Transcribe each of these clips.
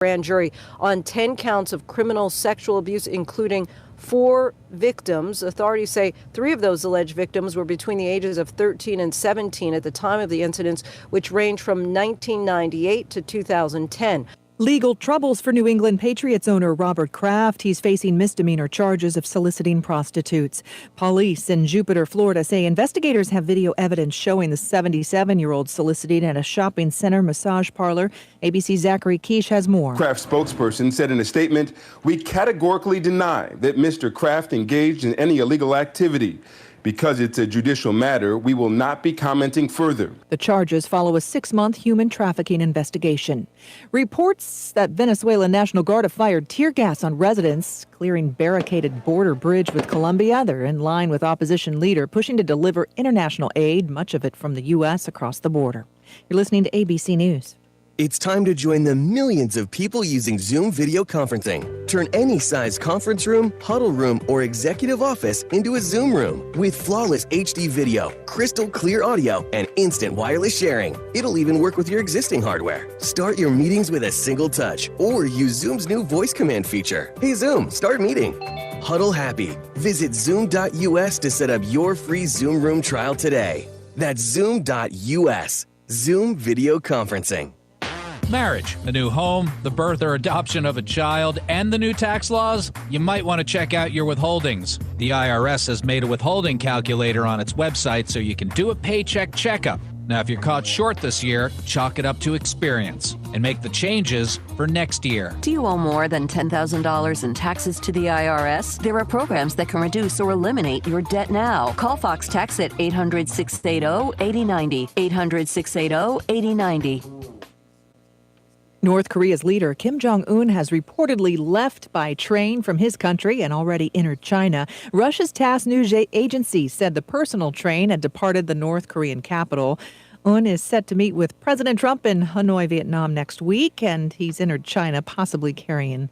grand jury on 10 counts of criminal sexual abuse, including 4 victims. Authorities say 3 of those alleged victims were between the ages of 13 and 17 at the time of the incidents, which ranged from 1998 to 2010. Legal troubles for New England Patriots owner Robert Kraft. He's facing misdemeanor charges of soliciting prostitutes. Police in Jupiter, Florida say investigators have video evidence showing the 77-year-old soliciting at a shopping center massage parlor. ABC's Zachary Quiche has more. Kraft spokesperson said in a statement, "We categorically deny that Mr. Kraft engaged in any illegal activity. Because it's a judicial matter, we will not be commenting further." The charges follow a 6-month human trafficking investigation. Reports that Venezuelan National Guard have fired tear gas on residents, clearing barricaded border bridge with Colombia. They're in line with opposition leader pushing to deliver international aid, much of it from the U.S. across the border. You're listening to ABC News. It's time to join the millions of people using Zoom video conferencing. Turn any size conference room, huddle room, or executive office into a Zoom room with flawless HD video, crystal clear audio, and instant wireless sharing. It'll even work with your existing hardware. Start your meetings with a single touch or use Zoom's new voice command feature. Hey Zoom, start meeting. Huddle happy. Visit zoom.us to set up your free Zoom room trial today. That's zoom.us. Zoom video conferencing. Marriage, a new home, the birth or adoption of a child, and the new tax laws? You might want to check out your withholdings. The IRS has made a withholding calculator on its website so you can do a paycheck checkup. Now, if you're caught short this year, chalk it up to experience and make the changes for next year. Do you owe more than $10,000 in taxes to the IRS? There are programs that can reduce or eliminate your debt now. Call Fox Tax at 800-680-8090. 800-680-8090. North Korea's leader Kim Jong-un has reportedly left by train from his country and already entered China. Russia's TASS news agency said the personal train had departed the North Korean capital. Un is set to meet with President Trump in Hanoi, Vietnam next week, and he's entered China, possibly carrying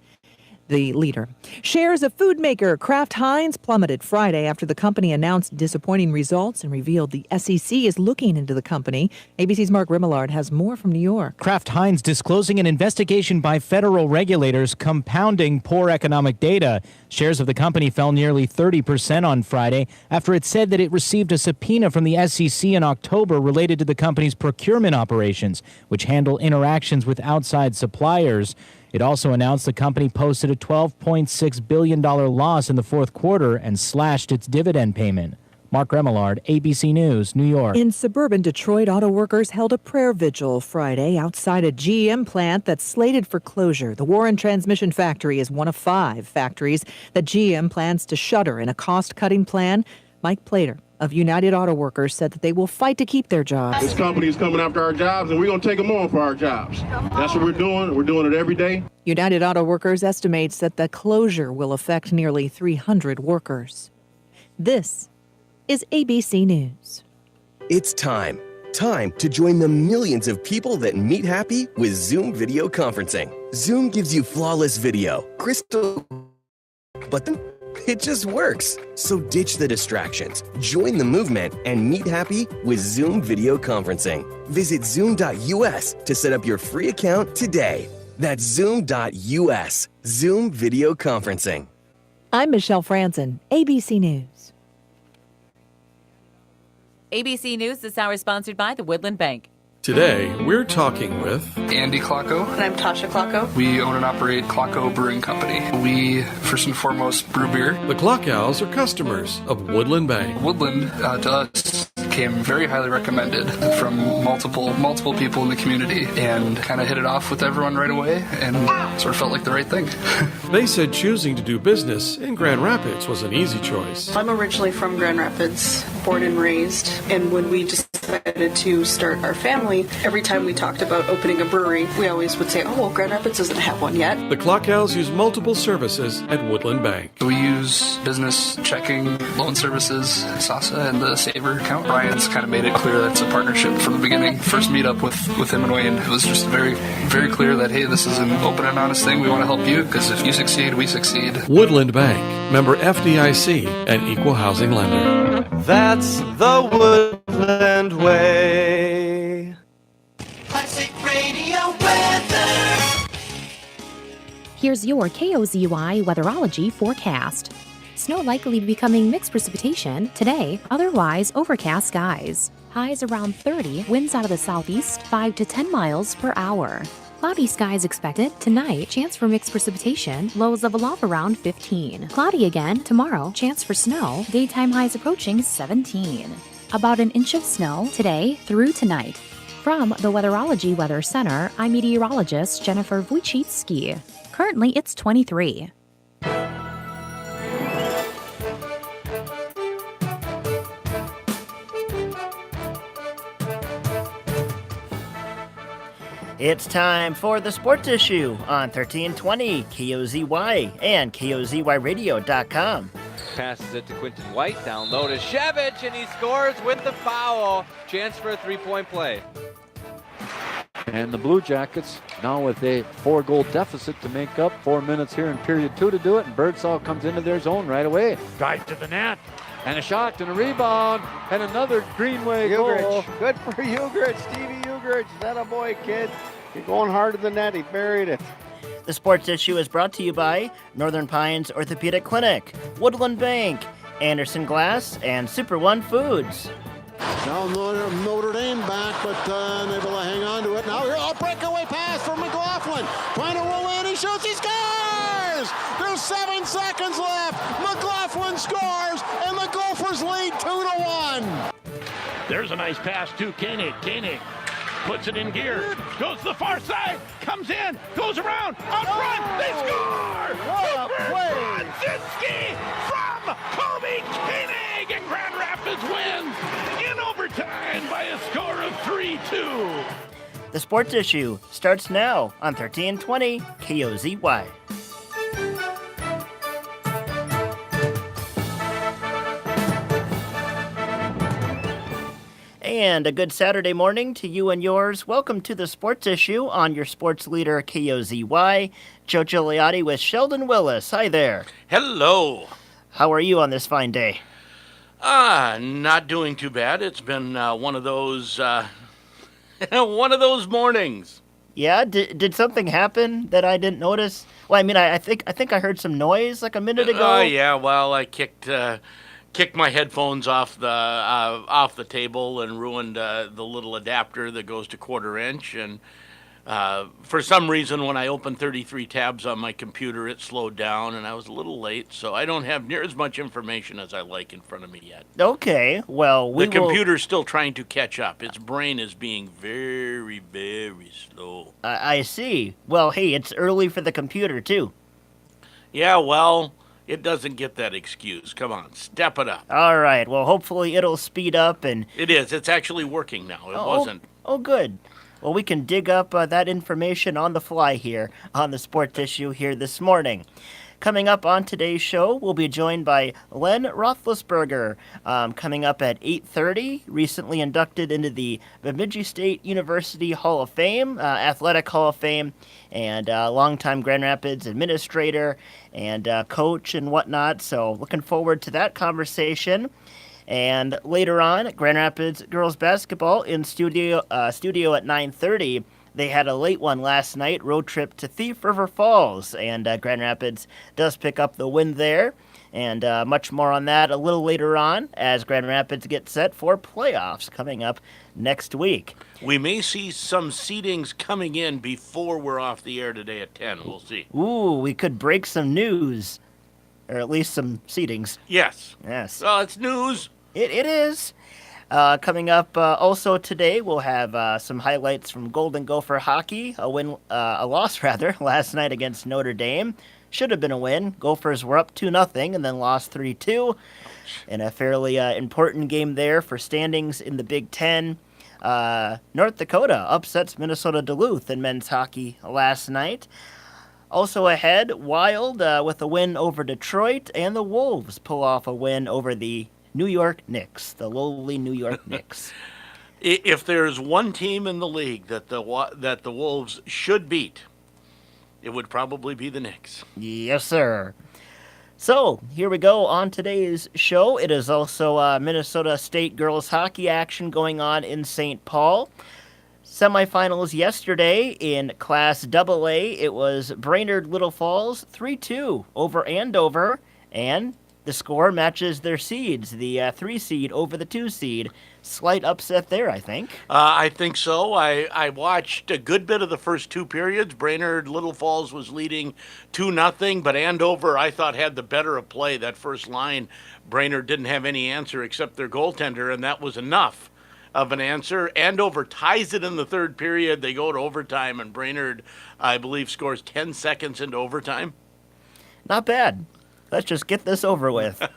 the leader. Shares of food maker Kraft Heinz plummeted Friday after the company announced disappointing results and revealed the SEC is looking into the company. ABC's Mark Remillard has more from New York. Kraft Heinz disclosing an investigation by federal regulators compounding poor economic data. Shares of the company fell nearly 30% on Friday after it said that it received a subpoena from the SEC in October related to the company's procurement operations, which handle interactions with outside suppliers. It also announced the company posted a $12.6 billion loss in the fourth quarter and slashed its dividend payment. Mark Remillard, ABC News, New York. In suburban Detroit, auto workers held a prayer vigil Friday outside a GM plant that's slated for closure. The Warren Transmission Factory is one of 5 factories that GM plans to shutter in a cost-cutting plan. Mike Plater of United Auto Workers said that they will fight to keep their jobs. This company is coming after our jobs, and we're going to take them on for our jobs. That's what we're doing. We're doing it every day. United Auto Workers estimates that the closure will affect nearly 300 workers. This is ABC News. It's time to join the millions of people that meet happy with Zoom video conferencing. Zoom gives you flawless video, crystal, but then it just works. So ditch the distractions, join the movement, and meet happy with Zoom video conferencing. Visit zoom.us to set up your free account today. That's zoom.us. Zoom video conferencing. I'm Michelle Franzen, ABC News. ABC News this hour is sponsored by the Woodland Bank. Today, we're talking with Andy Klocko. And I'm Tasha Klocko. We own and operate Klocko Brewing Company. We, first and foremost, brew beer. The Klockow's are customers of Woodland Bank. Woodland, to us, came very highly recommended from multiple people in the community and kind of hit it off with everyone right away and sort of felt like the right thing. They said choosing to do business in Grand Rapids was an easy choice. I'm originally from Grand Rapids, born and raised, and when we decided to start our family, every time we talked about opening a brewery, we always would say, oh, well, Grand Rapids doesn't have one yet. The Klockow's use multiple services at Woodland Bank. We use business checking, loan services, SASA, and the Saver account. Brian's kind of made it clear that it's a partnership from the beginning. First meetup with him and Wayne, it was just very, very clear that, hey, this is an open and honest thing. We want to help you because if you succeed, we succeed. Woodland Bank, member FDIC, and equal housing lender. That's the Woodland way. Classic Radio weather. Here's your KOZY weatherology forecast. Snow likely becoming mixed precipitation today, otherwise overcast skies. Highs around 30, winds out of the southeast 5 to 10 miles per hour. Cloudy skies expected tonight, chance for mixed precipitation, lows level off around 15. Cloudy again tomorrow, chance for snow, daytime highs approaching 17. About an inch of snow today through tonight. From the Weatherology Weather Center, I'm meteorologist Jennifer Wojcicki. Currently, it's 23. It's time for the Sports Issue on 1320 KOZY and KOZYRadio.com. Passes it to Quinton White, down low to Shevich, and he scores with the foul. Chance for a three-point play. And the Blue Jackets now with a 4-goal deficit to make up. 4 minutes here in period 2 to do it, and Birdsall comes into their zone right away. Drive to the net, and a shot and a rebound, and another Greenway goal. Good for Ugrich, Stevie Ugrich. That a boy, kid. You're going hard to the net. He buried it. The Sports Issue is brought to you by Northern Pines Orthopedic Clinic, Woodland Bank, Anderson Glass, and Super One Foods. Now Notre Dame back, but able to hang on to it. Now a breakaway pass for McLaughlin. Trying to roll in, he shoots, he scores! There's 7 seconds left. McLaughlin scores, and the Gophers lead 2-1. There's a nice pass to Koenig. Koenig puts it in gear, goes to the far side, comes in, goes around, out front, they score! Brodzinski from Kobe Koenig, and Grand Rapids wins in overtime by a score of 3-2. The Sports Issue starts now on 1320 KOZY. And a good Saturday morning to you and yours. Welcome to the Sports Issue on your sports leader KOZY. Joe Gigliotti with Sheldon Willis. Hi there. Hello. How are you on this fine day? Not doing too bad. It's been one of those mornings. Yeah, did something happen that I didn't notice? Well, I mean, I think I heard some noise like a minute ago. Oh yeah, well, I kicked my headphones off the table and ruined the little adapter that goes to 1/4 inch. And for some reason, when I opened 33 tabs on my computer, it slowed down, and I was a little late. So I don't have near as much information as I like in front of me yet. Okay, well, the computer's still trying to catch up. Its brain is being very, very slow. I see. Well, hey, it's early for the computer, too. Yeah, well, it doesn't get that excuse. Come on, step it up. All right. Well, hopefully it'll speed up. And it is. It's actually working now. It wasn't. Oh, good. Well, we can dig up that information on the fly here on the Sports Issue here this morning. Coming up on today's show, we'll be joined by Len Roethlisberger, coming up at 8:30, recently inducted into the Bemidji State University Hall of Fame, Athletic Hall of Fame, and longtime Grand Rapids administrator and coach and whatnot. So looking forward to that conversation. And later on, Grand Rapids girls basketball in studio at 9:30. They had a late one last night, road trip to Thief River Falls, and Grand Rapids does pick up the win there. And much more on that a little later on as Grand Rapids gets set for playoffs coming up next week. We may see some seedings coming in before we're off the air today at 10. We'll see. Ooh, we could break some news, or at least some seedings. Yes. Yes. Well, it's news. It is. Coming up also today, we'll have some highlights from Golden Gopher hockey. A loss last night against Notre Dame. Should have been a win. Gophers were up 2-0 and then lost 3-2 in a fairly important game there for standings in the Big Ten. North Dakota upsets Minnesota Duluth in men's hockey last night. Also ahead, Wild with a win over Detroit, and the Wolves pull off a win over the New York Knicks, the lowly New York Knicks. If there's one team in the league that the Wolves should beat, it would probably be the Knicks. Yes, sir. So, here we go on today's show. It is also Minnesota State girls hockey action going on in St. Paul. Semifinals yesterday in Class AA, it was Brainerd Little Falls 3-2 over Andover, and the score matches their seeds, the 3 seed over the 2 seed. Slight upset there, I think. I think so. I watched a good bit of the first 2 periods. Brainerd Little Falls was leading 2-0, but Andover, I thought, had the better of play. That first line, Brainerd didn't have any answer except their goaltender, and that was enough of an answer. Andover ties it in the 3rd period. They go to overtime, and Brainerd, I believe, scores 10 seconds into overtime. Not bad. Let's just get this over with.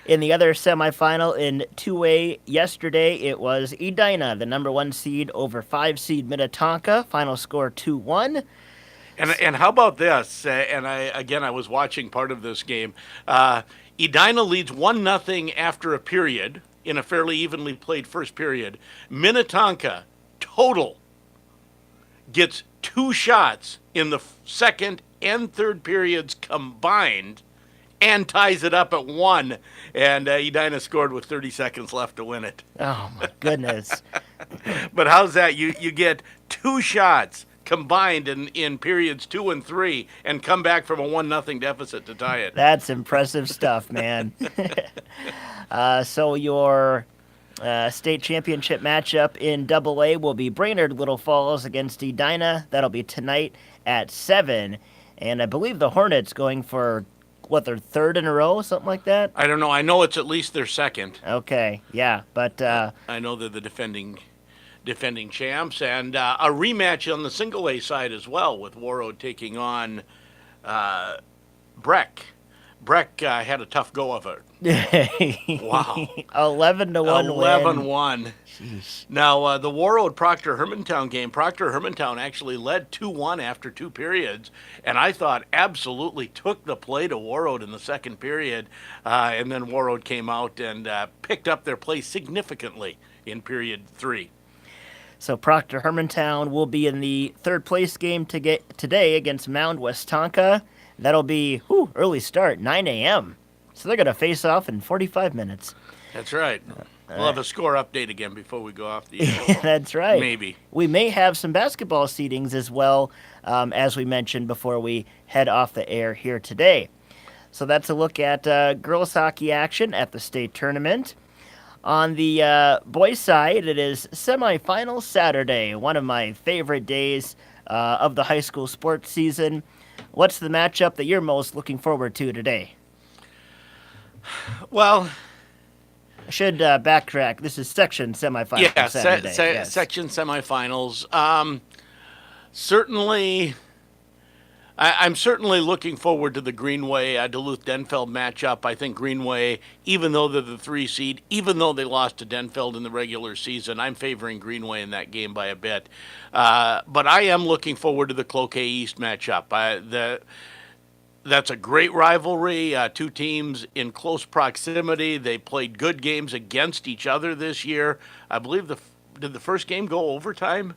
In the other semifinal in 2A yesterday, it was Edina, the number 1 seed, over 5 seed Minnetonka. Final score 2-1. And how about this? I was watching part of this game. Edina leads 1-0 after a period in a fairly evenly played first period. Minnetonka total gets 2 shots in the second and third periods combined and ties it up at 1. And Edina scored with 30 seconds left to win it. Oh, my goodness. But how's that? You get 2 shots combined in periods 2 and 3 and come back from a 1-0 deficit to tie it. That's impressive stuff, man. So your state championship matchup in AA will be Brainerd Little Falls against Edina. That'll be tonight at 7. And I believe the Hornets going for, their 3rd in a row, something like that? I don't know. I know it's at least their 2nd. Okay, yeah, but I know they're the defending champs, and a rematch on the single A side as well, with Warroad taking on Breck. Breck had a tough go of it. Wow. 11-1 11-1. Now, the Warroad Proctor Hermantown game, Proctor Hermantown actually led 2-1 after 2 periods, and I thought absolutely took the play to Warroad in the 2nd period, and then Warroad came out and picked up their play significantly in period 3. So Proctor Hermantown will be in the 3rd place game today against Mound Westonka. That'll be early start, 9 a.m. So they're going to face off in 45 minutes. That's right. We'll have a score update again before we go off the air. That's right. Maybe. We may have some basketball seedings as well, as we mentioned before we head off the air here today. So that's a look at girls hockey action at the state tournament. On the boys' side, it is semifinal Saturday, one of my favorite days of the high school sports season. What's the matchup that you're most looking forward to today? Well, I should backtrack. This is section semifinals Saturday. Yes. Section semifinals. Certainly, I'm certainly looking forward to the Greenway Duluth-Denfeld matchup. I think Greenway, even though they're the 3 seed, even though they lost to Denfeld in the regular season, I'm favoring Greenway in that game by a bit. But I am looking forward to the Cloquet East matchup. That's a great rivalry. 2 teams in close proximity. They played good games against each other this year. I believe did the first game go overtime,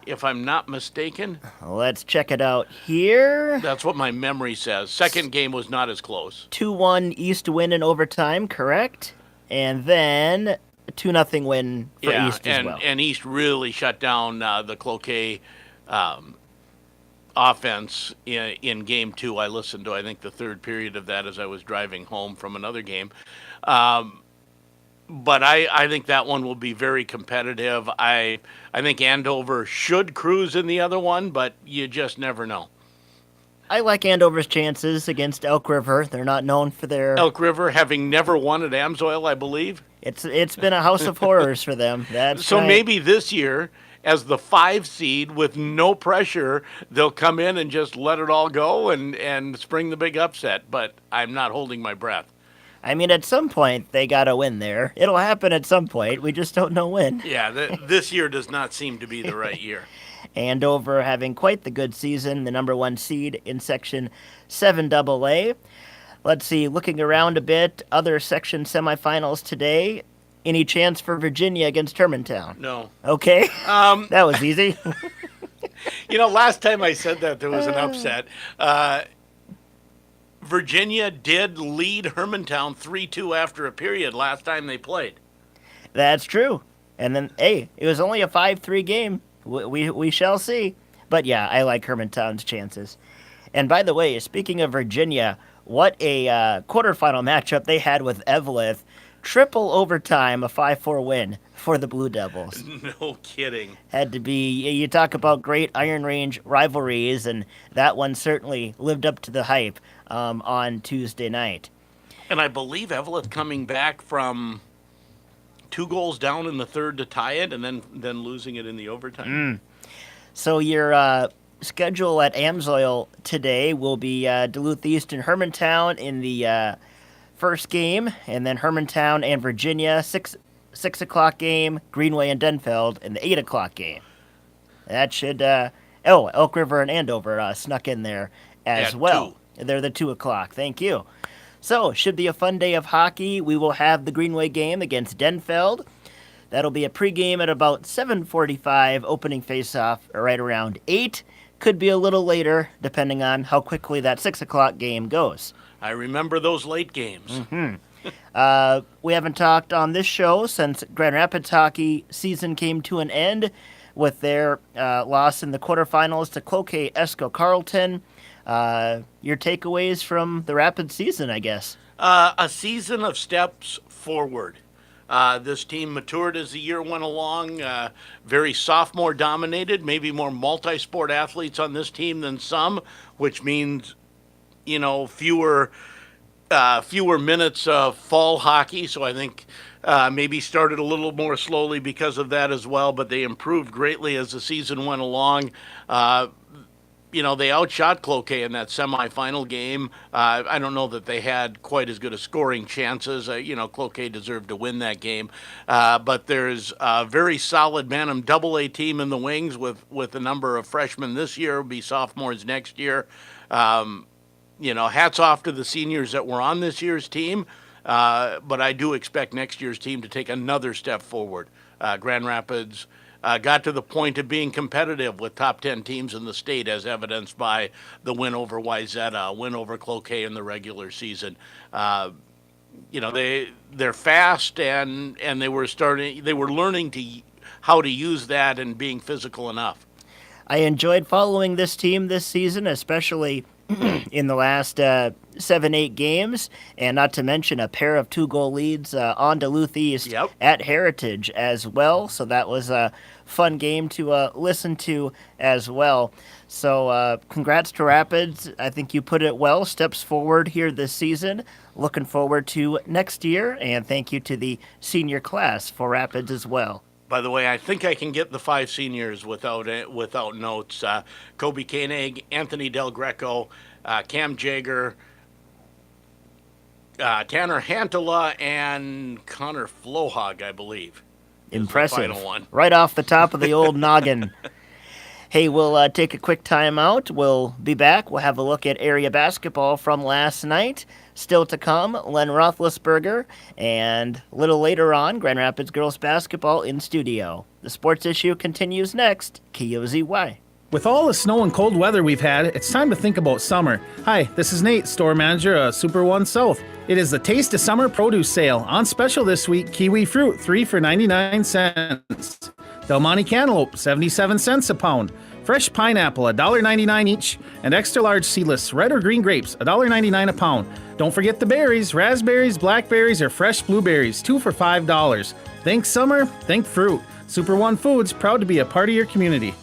if I'm not mistaken? Let's check it out here. That's what my memory says. Second game was not as close. 2-1 East win in overtime, correct? And then a 2-0 win for East as well. And East really shut down the Cloquet offense in game 2. I listened to, I think, the 3rd period of that as I was driving home from another game. But I think that one will be very competitive. I think Andover should cruise in the other one, but you just never know. I like Andover's chances against Elk River. They're not known for their... Elk River having never won at Amsoil, I believe. It's been a house of horrors for them. That's so right. Maybe this year, as the 5 seed with no pressure, they'll come in and just let it all go and spring the big upset. But I'm not holding my breath. I mean, at some point, they got to win there. It'll happen at some point. We just don't know when. Yeah, this year does not seem to be the right year. Andover having quite the good season, the number 1 seed in Section 7AA. Let's see, looking around a bit, other section semifinals today. Any chance for Virginia against Hermantown? No. Okay. That was easy. Last time I said that, there was an upset. Virginia did lead Hermantown 3-2 after a period last time they played. That's true. And then, hey, it was only a 5-3 game. We shall see. But yeah, I like Hermantown's chances. And by the way, speaking of Virginia, what a quarterfinal matchup they had with Eveleth. Triple overtime, a 5-4 win for the Blue Devils. No kidding. Had to be, you talk about great Iron Range rivalries, and that one certainly lived up to the hype on Tuesday night. And I believe Eveleth coming back from 2 goals down in the third to tie it, and then losing it in the overtime. So your schedule at Amsoil today will be Duluth East and Hermantown in the first game, and then Hermantown and Virginia, 6 o'clock game, Greenway and Denfeld in the 8 o'clock game. That should, Elk River and Andover snuck in there as well. They're the 2 o'clock. Thank you. So, should be a fun day of hockey. We will have the Greenway game against Denfeld. That'll be a pregame at about 7:45, opening faceoff right around 8. Could be a little later, depending on how quickly that 6 o'clock game goes. I remember those late games. We haven't talked on this show since Grand Rapids hockey season came to an end with their loss in the quarterfinals to Cloquet Esco Carleton. Your takeaways from the Rapids season, I guess? A season of steps forward. This team matured as the year went along, very sophomore dominated, maybe more multi-sport athletes on this team than some, which means, fewer minutes of fall hockey. So I think maybe started a little more slowly because of that as well, but they improved greatly as the season went along. They outshot Cloquet in that semifinal game. I don't know that they had quite as good a scoring chances. Cloquet deserved to win that game. But there's a very solid Bantam AA team in the wings with a number of freshmen this year, will be sophomores next year. Hats off to the seniors that were on this year's team. But I do expect next year's team to take another step forward. Grand Rapids got to the point of being competitive with top 10 teams in the state, as evidenced by the win over Wayzata, win over Cloquet in the regular season. They're fast and they were learning how to use that and being physical enough. I enjoyed following this team this season, especially in the last 7-8 games, and not to mention a pair of 2-goal leads on Duluth East at Heritage as well. So that was a fun game to listen to as well. So congrats to Rapids. I think you put it well. Steps forward here this season. Looking forward to next year, and thank you to the senior class for Rapids as well. By the way, I think I can get the 5 seniors without notes. Kobe Koenig, Anthony Del Greco, Cam Jager, Tanner Hantala, and Connor Flohog, I believe. Impressive. The final one. Right off the top of the old noggin. Hey, we'll take a quick time out. We'll be back. We'll have a look at area basketball from last night. Still to come, Len Roethlisberger, and a little later on, Grand Rapids girls basketball in studio. The sports issue continues next. KOZY. With all the snow and cold weather we've had, it's time to think about summer. Hi, this is Nate, store manager of Super One South. It is the Taste of Summer produce sale. On special this week, kiwi fruit, 3 for 99 cents. Del Monte cantaloupe, 77 cents a pound. Fresh pineapple, $1.99 each. And extra large seedless red or green grapes, $1.99 a pound. Don't forget the berries, raspberries, blackberries, or fresh blueberries, 2 for $5. Think summer, think fruit. Super One Foods, proud to be a part of your community.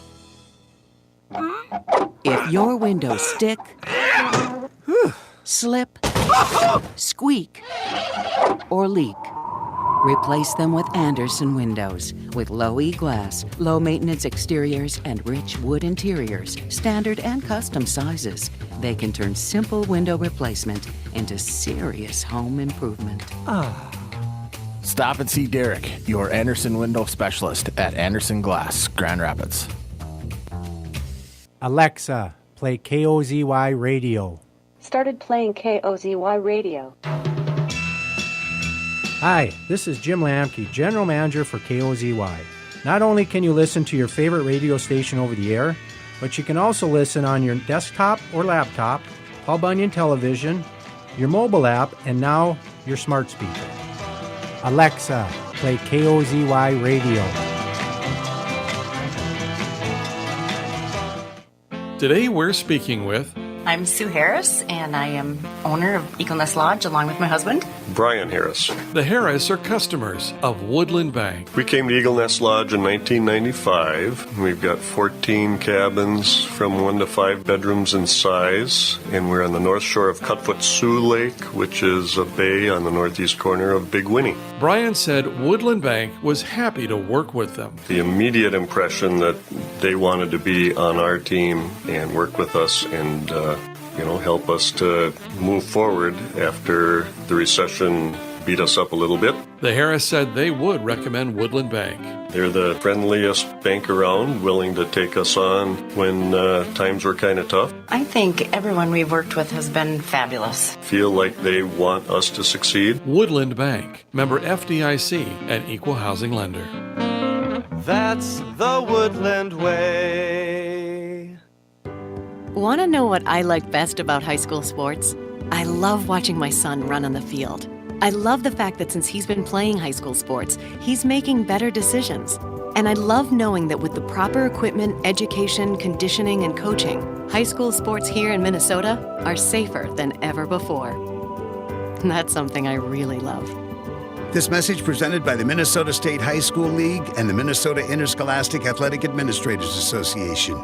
If your windows stick, slip, squeak, or leak, replace them with Andersen Windows. With low E-glass, low maintenance exteriors, and rich wood interiors, standard and custom sizes, they can turn simple window replacement into serious home improvement. Stop and see Derek, your Andersen window specialist at Andersen Glass, Grand Rapids. Alexa, play KOZY Radio. Started playing KOZY Radio. Hi, this is Jim Lamke, General Manager for KOZY. Not only can you listen to your favorite radio station over the air, but you can also listen on your desktop or laptop, Paul Bunyan television, your mobile app, and now your smart speaker. Alexa, play KOZY Radio. Today we're speaking with I'm Sue Harris, and I am owner of Eagle Nest Lodge along with my husband. Brian Harris. The Harris are customers of Woodland Bank. We came to Eagle Nest Lodge in 1995. We've got 14 cabins from 1 to 5 bedrooms in size, and we're on the north shore of Cutfoot Sioux Lake, which is a bay on the northeast corner of Big Winnie. Brian said Woodland Bank was happy to work with them. The immediate impression that they wanted to be on our team and work with us and help us to move forward after the recession beat us up a little bit. The Harris said they would recommend Woodland Bank. They're the friendliest bank around, willing to take us on when times were kind of tough. I think everyone we've worked with has been fabulous. Feel like they want us to succeed. Woodland Bank, member FDIC and equal housing lender. That's the Woodland way. Want to know what I like best about high school sports? I love watching my son run on the field. I love the fact that since he's been playing high school sports, he's making better decisions. And I love knowing that with the proper equipment, education, conditioning, and coaching, high school sports here in Minnesota are safer than ever before. And that's something I really love. This message presented by the Minnesota State High School League and the Minnesota Interscholastic Athletic Administrators Association.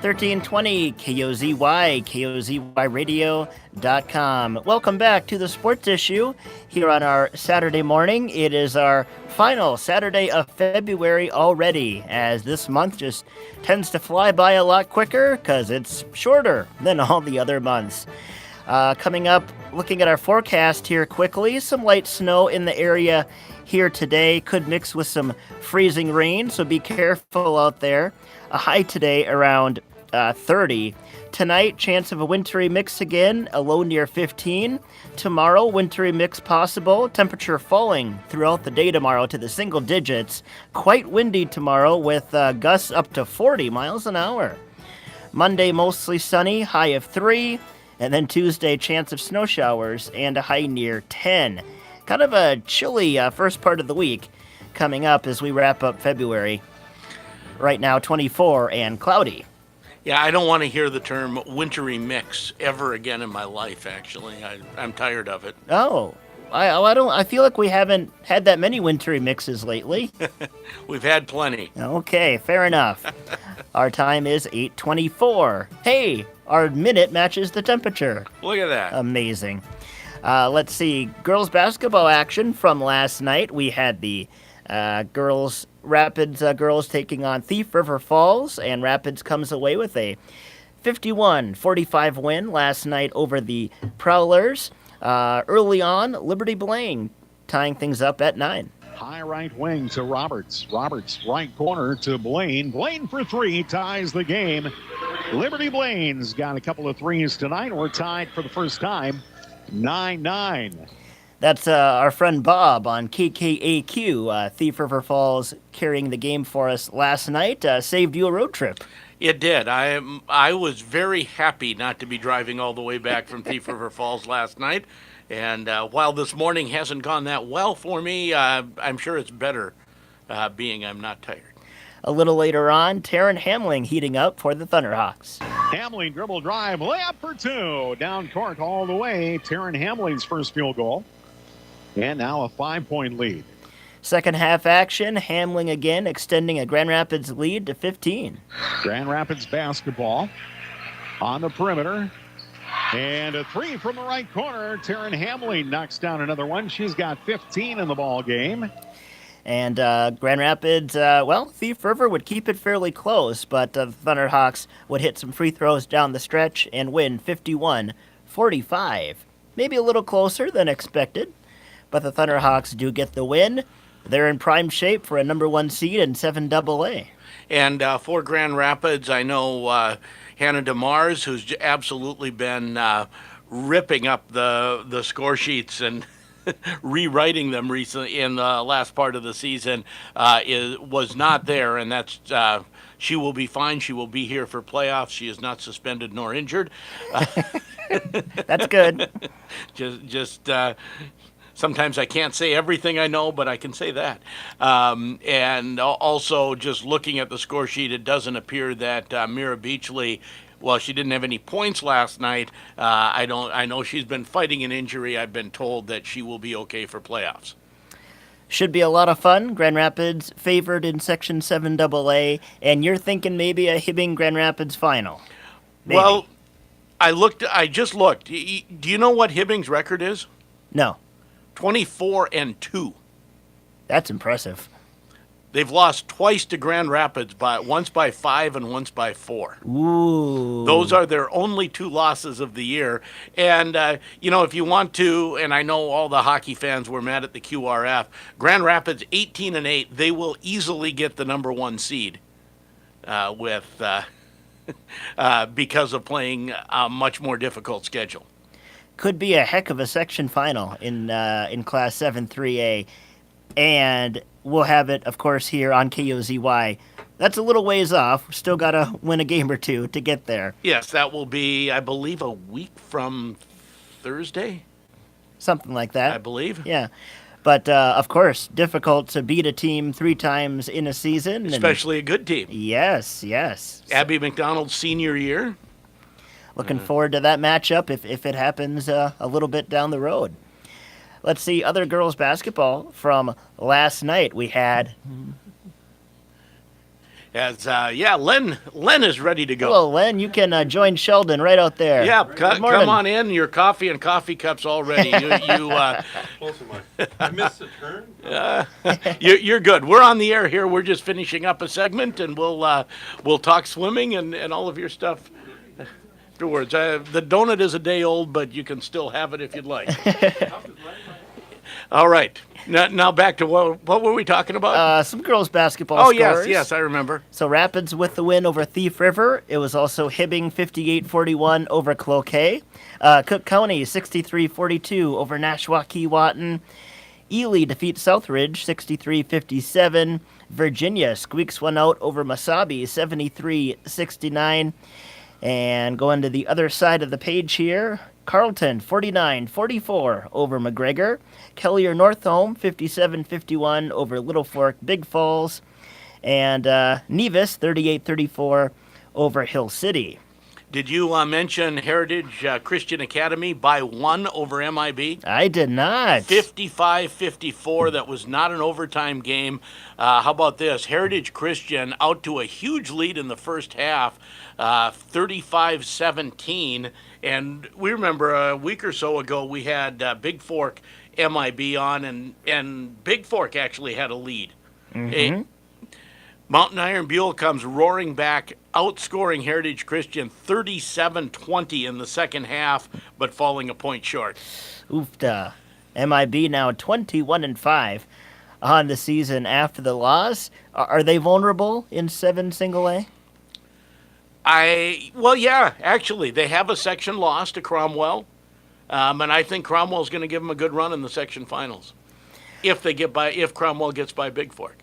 $1320 KOZY, KOZYradio.com. Welcome back to the Sports Issue here on our Saturday morning. It is our final Saturday of February already, as this month just tends to fly by a lot quicker because it's shorter than all the other months. Coming up, looking at our forecast here quickly, some light snow in the area here today could mix with some freezing rain, so be careful out there. A high today around 30. Tonight, chance of a wintry mix again, a low near 15. Tomorrow, wintry mix possible. Temperature falling throughout the day tomorrow to the single digits. Quite windy tomorrow with gusts up to 40 miles an hour. Monday, mostly sunny, high of 3. And then Tuesday, chance of snow showers and a high near 10. Kind of a chilly first part of the week coming up as we wrap up February. Right now, 24 and cloudy. Yeah, I don't want to hear the term wintry mix ever again in my life, actually. I'm tired of it. Oh, I feel like we haven't had that many wintry mixes lately. We've had plenty. Okay, fair enough. Our time is 8:24. Hey, our minute matches the temperature. Look at that. Amazing. Let's see. Girls basketball action from last night. We had the Rapids girls taking on Thief River Falls, and Rapids comes away with a 51-45 win last night over the Prowlers. Early on, Liberty Blaine tying things up at 9. High right wing to Roberts. Roberts right corner to Blaine. Blaine for 3 ties the game. Liberty Blaine's got a couple of threes tonight. We're tied for the first time, 9-9. That's our friend Bob on KKAQ. Thief River Falls carrying the game for us last night. Saved you a road trip. It did. I was very happy not to be driving all the way back from Thief River Falls last night. And while this morning hasn't gone that well for me, I'm sure it's better being I'm not tired. A little later on, Taryn Hamling heating up for the Thunderhawks. Hamling dribble drive, layup for 2. Down court all the way. Taryn Hamling's first field goal. And now a 5-point lead. Second half action, Hamling again extending a Grand Rapids lead to 15. Grand Rapids basketball on the perimeter. And a 3 from the right corner. Taryn Hamling knocks down another one. She's got 15 in the ball game. And Grand Rapids, Thief River would keep it fairly close, but the Thunderhawks would hit some free throws down the stretch and win 51-45. Maybe a little closer than expected, but the Thunderhawks do get the win. They're in prime shape for a number 1 seed in 7AA. And for Grand Rapids, I know Hannah DeMars, who's absolutely been ripping up the score sheets and rewriting them recently in the last part of the season was not there, and that's she will be fine. She will be here for playoffs. She is not suspended nor injured. That's good. Just sometimes I can't say everything I know, but I can say that. And also, just looking at the score sheet, it doesn't appear that Mira Beachley, well, she didn't have any points last night. I know she's been fighting an injury. I've been told that she will be okay for playoffs. Should be a lot of fun. Grand Rapids favored in Section 7AA, and you're thinking maybe a Hibbing Grand Rapids final. Maybe. Well, I just looked. Do you know what Hibbing's record is? No. 24-2. That's impressive. They've lost twice to Grand Rapids, once by 5 and once by 4. Ooh. Those are their only 2 losses of the year. And, if you want to, and I know all the hockey fans were mad at the QRF, Grand Rapids 18-8, they will easily get the number 1 seed because of playing a much more difficult schedule. Could be a heck of a section final in Class 7 3A. And we'll have it, of course, here on KOZY. That's a little ways off. Still got to win a game or two to get there. Yes, that will be, I believe, a week from Thursday. Something like that. I believe. Yeah. But, of course, difficult to beat a team 3 times in a season. Especially a good team. Yes. Abby McDonald's senior year. Looking forward to that matchup if it happens a little bit down the road. Let's see other girls basketball from last night. We had Len is ready to go. Hello, Len. You can join Sheldon right out there. Yeah, come on in. Your coffee and coffee cups all ready. I missed the turn. You're good. We're on the air here. We're just finishing up a segment, and we'll talk swimming and all of your stuff afterwards. The donut is a day old, but you can still have it if you'd like. All right. Now back to what were we talking about? Some girls basketball scores. Yes, I remember. So Rapids with the win over Thief River. It was also Hibbing 58-41 over Cloquet. Cook County 63-42 over Nashwauk-Keewatin. Ely defeats Southridge 63-57. Virginia squeaks one out over Masabi 73-69. And going to the other side of the page here, Carleton 49-44 over McGregor. Kellier Northholm 57-51 over Little Fork Big Falls. And Nevis 38-34 over Hill City. Did you mention Heritage Christian Academy by 1 over MIB? I did not. 55-54. That was not an overtime game. How about this? Heritage Christian out to a huge lead in the first half, 35-17. And we remember a week or so ago we had Big Fork MIB on, and Big Fork actually had a lead. Mm-hmm. Mountain Iron Buell comes roaring back, outscoring Heritage Christian 37-20 in the second half, but falling a point short. Oofda. MIB now 21-5 on the season after the loss. Are they vulnerable in 7 single A? Yeah, actually, they have a section loss to Cromwell, and I think Cromwell's going to give them a good run in the section finals if Cromwell gets by Big Fork.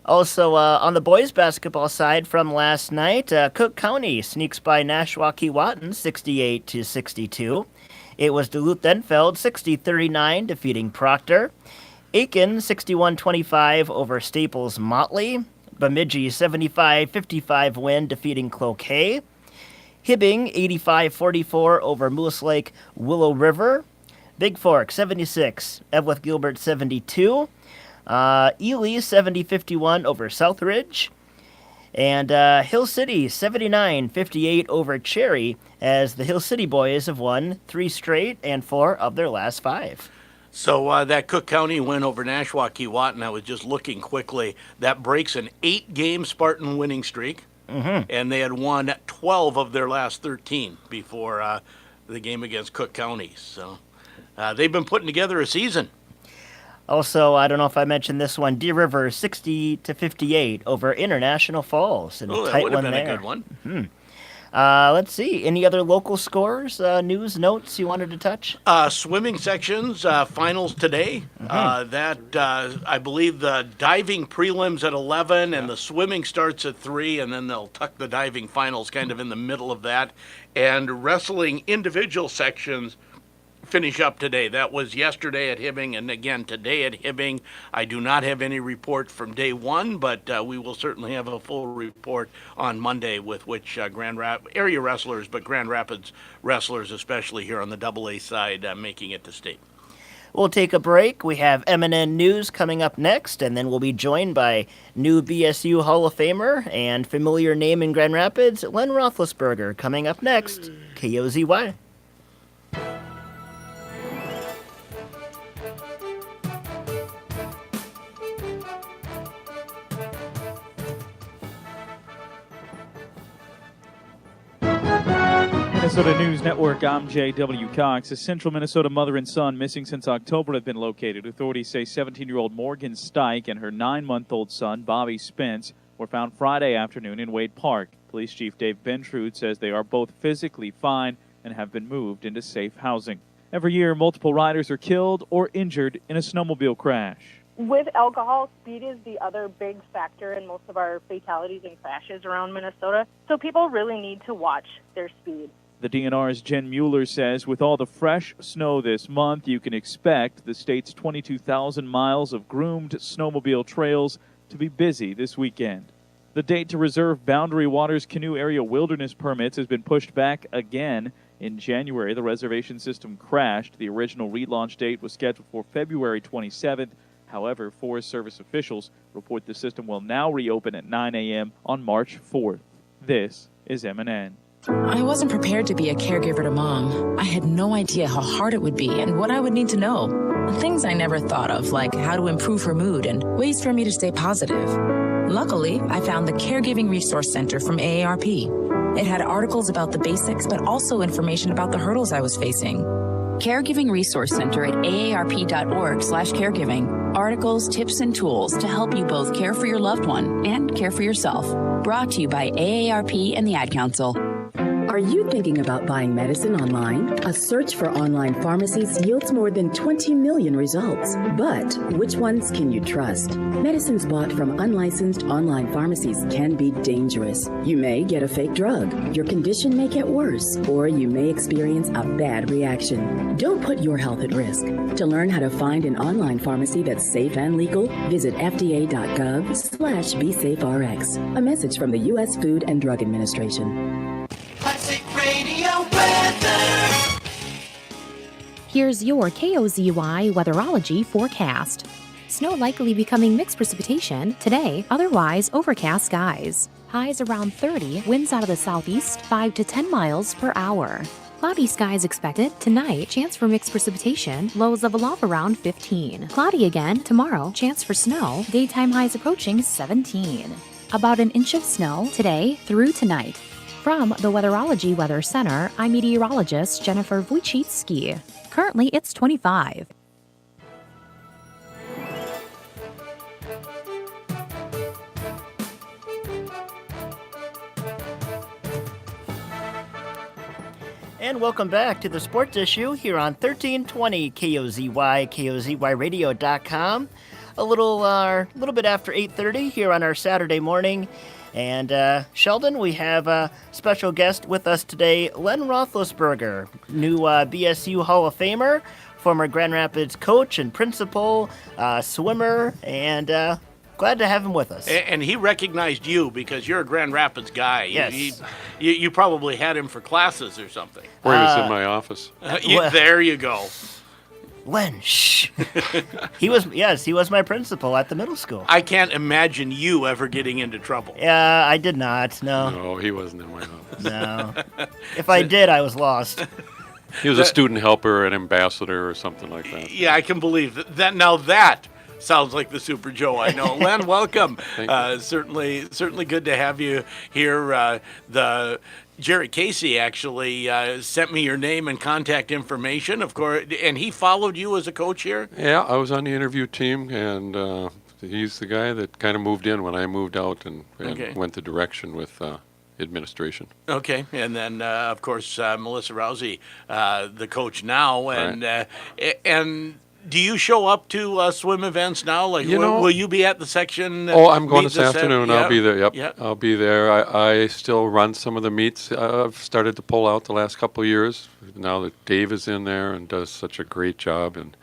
Also, on the boys' basketball side from last night, Cook County sneaks by Nashwauk-Keewatin 68-62. It was Duluth-Enfield 60-39 defeating Proctor. Aiken 61-25 over Staples Motley. Bemidji 75-55 win defeating Cloquet. Hibbing 85-44 over Moose Lake Willow River. Big Fork 76, Evlith Gilbert 72. Ely 70-51 over Southridge. And Hill City 79-58 over Cherry, as the Hill City boys have won 3 straight and 4 of their last 5. So that Cook County win over Nashwauk-Keewatin, I was just looking quickly, that breaks an 8-game Spartan winning streak. Mm-hmm. And they had won 12 of their last 13 before the game against Cook County. So they've been putting together a season. Also, I don't know if I mentioned this one, Deer River 60-58 over International Falls. And that tight would have one been there. a good one. Mm-hmm. Let's see. Any other local scores, news, notes you wanted to touch? Swimming sections, finals today. I believe the diving prelims at 11 and the swimming starts at 3, and then they'll tuck the diving finals kind of in the middle of that. And wrestling individual sections finish up today. That was yesterday at Hibbing, and again today at Hibbing. I do not have any report from day one, but we will certainly have a full report on Monday with which area wrestlers, but Grand Rapids wrestlers, especially here on the AA side, making it to state. We'll take a break. We have M&N News coming up next, and then we'll be joined by new BSU Hall of Famer and familiar name in Grand Rapids, Len Roethlisberger, coming up next. KOZY. Minnesota News Network, I'm J.W. Cox. A central Minnesota mother and son missing since October have been located. Authorities say 17-year-old Morgan Stike and her 9-month-old son, Bobby Spence, were found Friday afternoon in Wade Park. Police Chief Dave Bentrude says they are both physically fine and have been moved into safe housing. Every year, multiple riders are killed or injured in a snowmobile crash. With alcohol, speed is the other big factor in most of our fatalities and crashes around Minnesota. So people really need to watch their speed. The DNR's Jen Mueller says with all the fresh snow this month, you can expect the state's 22,000 miles of groomed snowmobile trails to be busy this weekend. The date to reserve Boundary Waters Canoe Area wilderness permits has been pushed back again. In January, the reservation system crashed. The original relaunch date was scheduled for February 27th. However, Forest Service officials report the system will now reopen at 9 a.m. on March 4th. This is MNN. I wasn't prepared to be a caregiver to Mom. I had no idea how hard it would be and what I would need to know. Things I never thought of, like how to improve her mood and ways for me to stay positive. Luckily, I found the Caregiving Resource Center from AARP. It had articles about the basics, but also information about the hurdles I was facing. Caregiving Resource Center at aarp.org/caregiving. Articles, tips, and tools to help you both care for your loved one and care for yourself. Brought to you by AARP and the Ad Council. Are you thinking about buying medicine online? A search for online pharmacies yields more than 20 million results. But which ones can you trust? Medicines bought from unlicensed online pharmacies can be dangerous. You may get a fake drug, your condition may get worse, or you may experience a bad reaction. Don't put your health at risk. To learn how to find an online pharmacy that's safe and legal, visit fda.gov/BeSafeRx. A message from the U.S. Food and Drug Administration. Classic Radio weather. Here's your KOZY weatherology forecast. Snow likely becoming mixed precipitation today, otherwise overcast skies. Highs around 30, winds out of the southeast 5 to 10 miles per hour. Cloudy skies expected tonight, chance for mixed precipitation, lows level off around 15. Cloudy again tomorrow, chance for snow, daytime highs approaching 17. About an inch of snow today through tonight. From the Weatherology Weather Center, I'm meteorologist Jennifer Wojcicki. Currently, it's 25. And welcome back to the Sports Issue here on 1320 KOZY, KOZYRadio.com. A little bit after 8:30 here on our Saturday morning. And Sheldon, we have a special guest with us today, Len Roethlisberger, new BSU Hall of Famer, former Grand Rapids coach and principal, swimmer, and glad to have him with us. And he recognized you because you're a Grand Rapids guy. Yes. You probably had him for classes or something. Or he was in my office. There you go. Len, shh. He was my principal at the middle school. I can't imagine you ever getting into trouble. Yeah, I did not, no. No, he wasn't in my office. No. If I did, I was lost. He was a student helper, an ambassador, or something like that. Yeah, I can believe that. Now that sounds like the Super Joe I know. Len, welcome. Certainly good to have you here. The Jerry Casey actually sent me your name and contact information, of course, and he followed you as a coach here? Yeah, I was on the interview team, and he's the guy that kind of moved in when I moved out and went the direction with administration. Okay, and then of course Melissa Rousey, the coach now, and do you show up to swim events now? Like, will you be at the section? I'm going meet this afternoon. Yeah. I'll be there. Yep, Yep. I'll be there. I still run some of the meets. I've started to pull out the last couple of years. Now that Dave is in there and does such a great job, and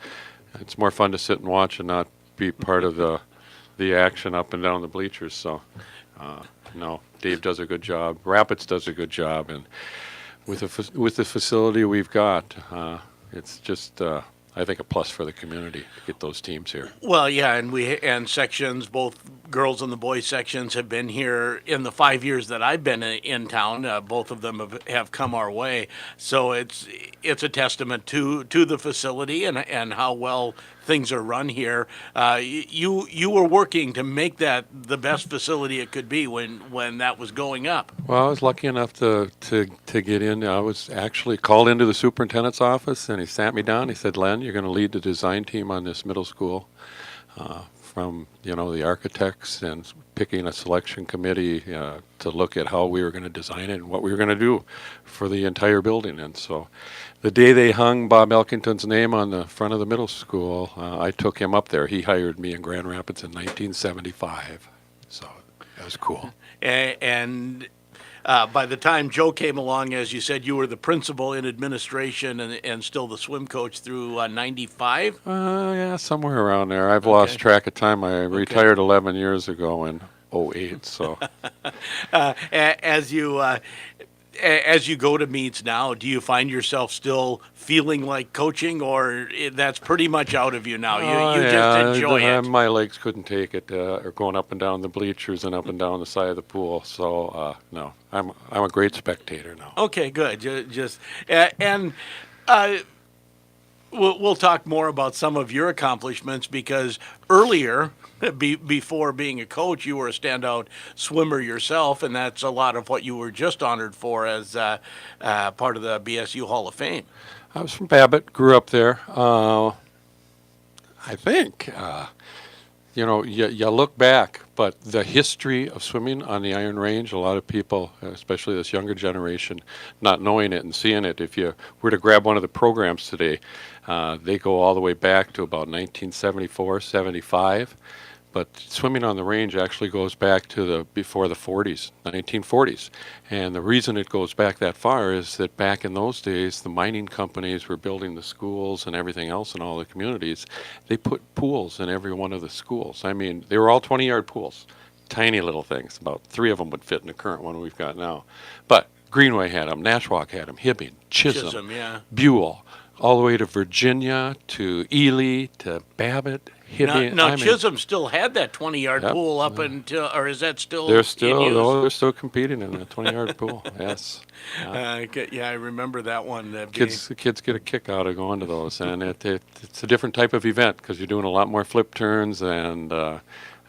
it's more fun to sit and watch and not be part of the action up and down the bleachers. So, no, Dave does a good job. Rapids does a good job, and with the facility we've got, it's just. I think a plus for the community to get those teams here. Well, yeah, and sections, both girls and the boys sections, have been here in the 5 years that I've been in town. Both of them have come our way, so it's a testament to the facility and how well things are run here. You were working to make that the best facility it could be when that was going up. Well, I was lucky enough to get in. I was actually called into the superintendent's office, and he sat me down. He said, "Len, you're going to lead the design team on this middle school, from the architects and picking a selection committee to look at how we were going to design it and what we were going to do for the entire building." And so, the day they hung Bob Elkington's name on the front of the middle school, I took him up there. He hired me in Grand Rapids in 1975, so that was cool. And by the time Joe came along, as you said, you were the principal in administration and still the swim coach through 95? Yeah, somewhere around there. I've lost track of time. I retired 11 years ago in 08, so. As you go to meets now, do you find yourself still feeling like coaching, or that's pretty much out of you now? You just enjoy it. My legs couldn't take it, or going up and down the bleachers and up and down the side of the pool. So no, I'm a great spectator now. Okay, good. We'll talk more about some of your accomplishments, because earlier, before being a coach, you were a standout swimmer yourself, and that's a lot of what you were just honored for as part of the BSU Hall of Fame. I was from Babbitt, grew up there. I think, you look back, but the history of swimming on the Iron Range, a lot of people, especially this younger generation, not knowing it and seeing it. If you were to grab one of the programs today, they go all the way back to about 1974, 75. But swimming on the range actually goes back to before the 40s, 1940s. And the reason it goes back that far is that back in those days, the mining companies were building the schools and everything else in all the communities. They put pools in every one of the schools. I mean, they were all 20-yard pools, tiny little things. About 3 of them would fit in the current one we've got now. But Greenway had them, Nashwauk had them, Hibbing, Chisholm, Buell, all the way to Virginia, to Ely, to Babbitt, Hibbing. Now Chisholm still had that 20-yard pool up until, or is that still? They're still competing in the 20-yard pool. Yes. I remember that one. Kids get a kick out of going to those, and it's a different type of event because you're doing a lot more flip turns, and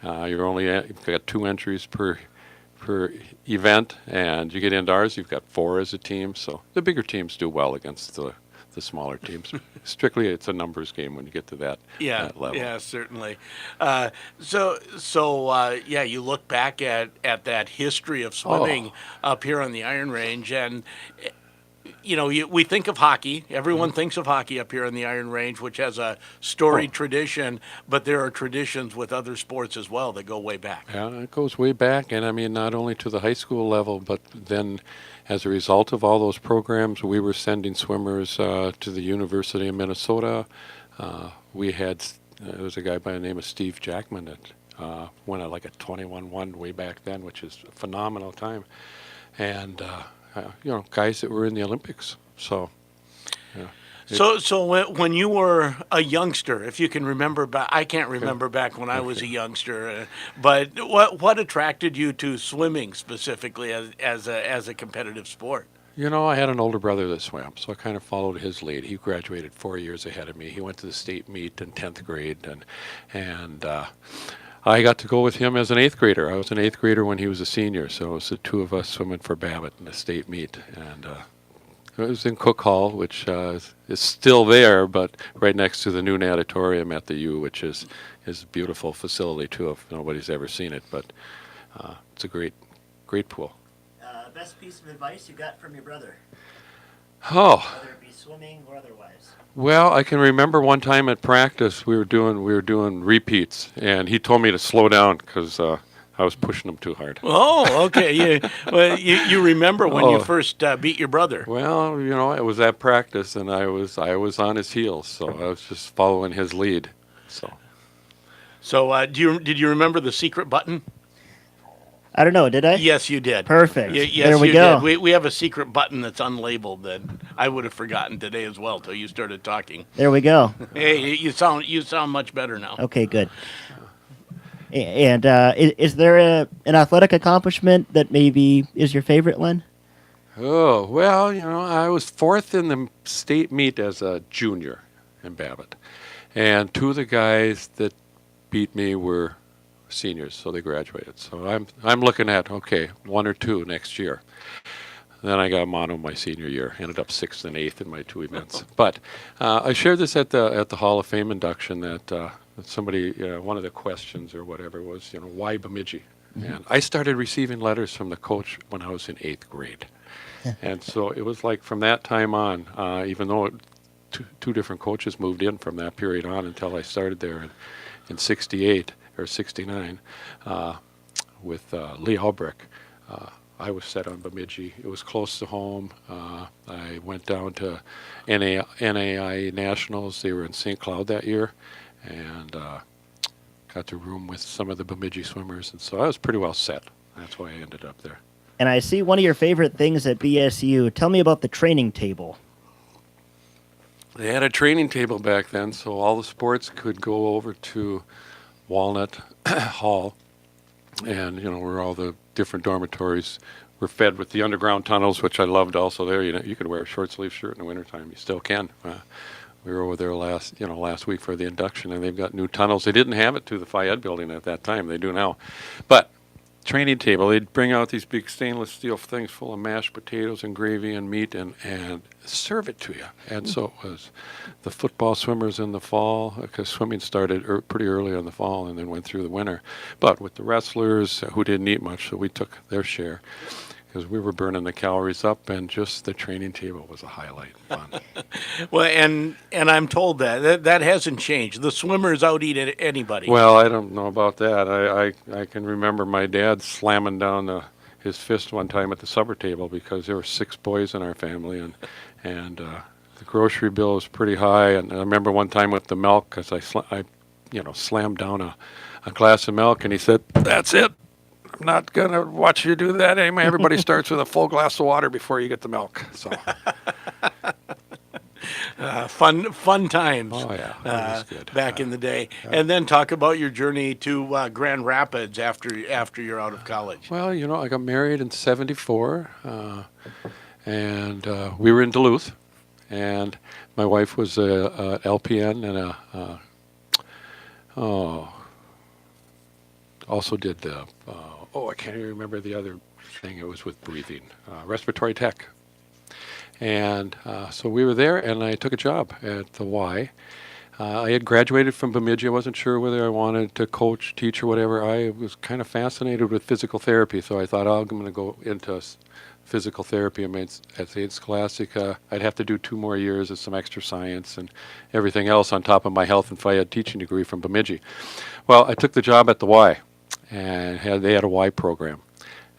you've got 2 entries per event, and you get into ours, you've got 4 as a team. So the bigger teams do well against the smaller teams. Strictly, it's a numbers game when you get to that level. Yeah, certainly. You look back at that history of swimming up here on the Iron Range, and we think of hockey. Everyone thinks of hockey up here on the Iron Range, which has a storied tradition, but there are traditions with other sports as well that go way back. Yeah, it goes way back, and I mean, not only to the high school level, but then as a result of all those programs, we were sending swimmers to the University of Minnesota. We had, there was a guy by the name of Steve Jackman that went at like a 21-1 way back then, which is a phenomenal time. And, guys that were in the Olympics. So, yeah. So when you were a youngster, if you can remember back, I can't remember back when I was a youngster, but what attracted you to swimming specifically as a competitive sport? I had an older brother that swam, so I kind of followed his lead. He graduated 4 years ahead of me. He went to the state meet in 10th grade, and I got to go with him as an 8th grader. I was an 8th grader when he was a senior, so it was the 2 of us swimming for Babbitt in the state meet, and it was in Cook Hall, which is still there, but right next to the new natatorium at the U, which is a beautiful facility too, if nobody's ever seen it. But it's a great pool. best piece of advice you got from your brother? Oh. Whether it be swimming or otherwise. Well, I can remember one time at practice we were doing repeats, and he told me to slow down because I was pushing him too hard. Oh, okay. You remember when you first beat your brother? Well, it was at practice, and I was on his heels, so I was just following his lead. So, did you remember the secret button? I don't know, did I? Yes, you did. Perfect. Yes, there we you go. did. We have a secret button that's unlabeled that I would have forgotten today as well till you started talking. There we go. Hey, you sound much better now. Okay, good. And is there an athletic accomplishment that maybe is your favorite, Len? Oh, well, I was fourth in the state meet as a junior in Babbitt. And two of the guys that beat me were seniors, so they graduated. So I'm looking at, one or two next year. Then I got mono my senior year. Ended up 6th and 8th in my two events. But I shared this at the Hall of Fame induction that somebody, one of the questions or whatever was, why Bemidji? Mm-hmm. And I started receiving letters from the coach when I was in 8th grade. And so it was like from that time on, even though two different coaches moved in from that period on until I started there in 68 or 69 with Lee Albrecht. I was set on Bemidji. It was close to home. I went down to NAI Nationals. They were in St. Cloud that year, and got to room with some of the Bemidji swimmers. And so I was pretty well set. That's why I ended up there. And I see one of your favorite things at BSU. Tell me about the training table. They had a training table back then, so all the sports could go over to Walnut Hall, and where all the different dormitories were fed with the underground tunnels, which I loved also there. You could wear a short sleeve shirt in the wintertime. You still can. We were over there last week for the induction, and they've got new tunnels. They didn't have it to the Phi Ed building at that time. They do now. But training table, they'd bring out these big stainless steel things full of mashed potatoes and gravy and meat and serve it to you. And so it was the football swimmers in the fall, because swimming started pretty early in the fall and then went through the winter. But with the wrestlers who didn't eat much, so we took their share because we were burning the calories up, and just the training table was a highlight. Fun. Well, and I'm told that hasn't changed. The swimmers out-eat anybody. Well, I don't know about that. I can remember my dad slamming down his fist one time at the supper table because there were 6 boys in our family, and the grocery bill was pretty high. And I remember one time with the milk, because I slammed down a glass of milk, and he said, "That's it. I'm not going to watch you do that anymore. Everybody starts with a full glass of water before you get the milk." So. Fun times. Oh yeah, that was good. Back in the day. And then talk about your journey to Grand Rapids after you're out of college. Well, I got married in '74, and we were in Duluth, and my wife was a LPN and also did I can't even remember the other thing. It was with breathing, respiratory tech. And so we were there, and I took a job at the Y. I had graduated from Bemidji. I wasn't sure whether I wanted to coach, teach, or whatever. I was kind of fascinated with physical therapy, so I thought, I'm going to go into physical therapy. At St. Scholastica, I'd have to do 2 more years of some extra science and everything else on top of my health and Phi Ed teaching degree from Bemidji. Well, I took the job at the Y, and they had a Y program.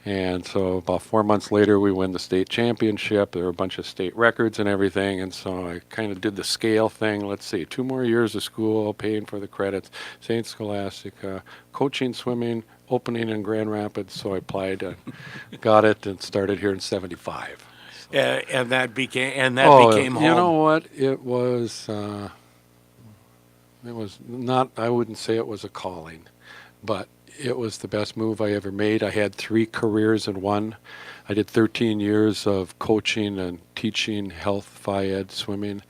And so about 4 months later, we win the state championship. There were a bunch of state records and everything. And so I kind of did the scale thing. Let's see, 2 more years of school, paying for the credits, St. Scholastica, coaching swimming, opening in Grand Rapids. So I applied, got it, and started here in '75. So. And that became home. You know what? It was not. I wouldn't say it was a calling, but it was the best move I ever made. I had 3 careers in one. I did 13 years of coaching and teaching health, Phi Ed, swimming.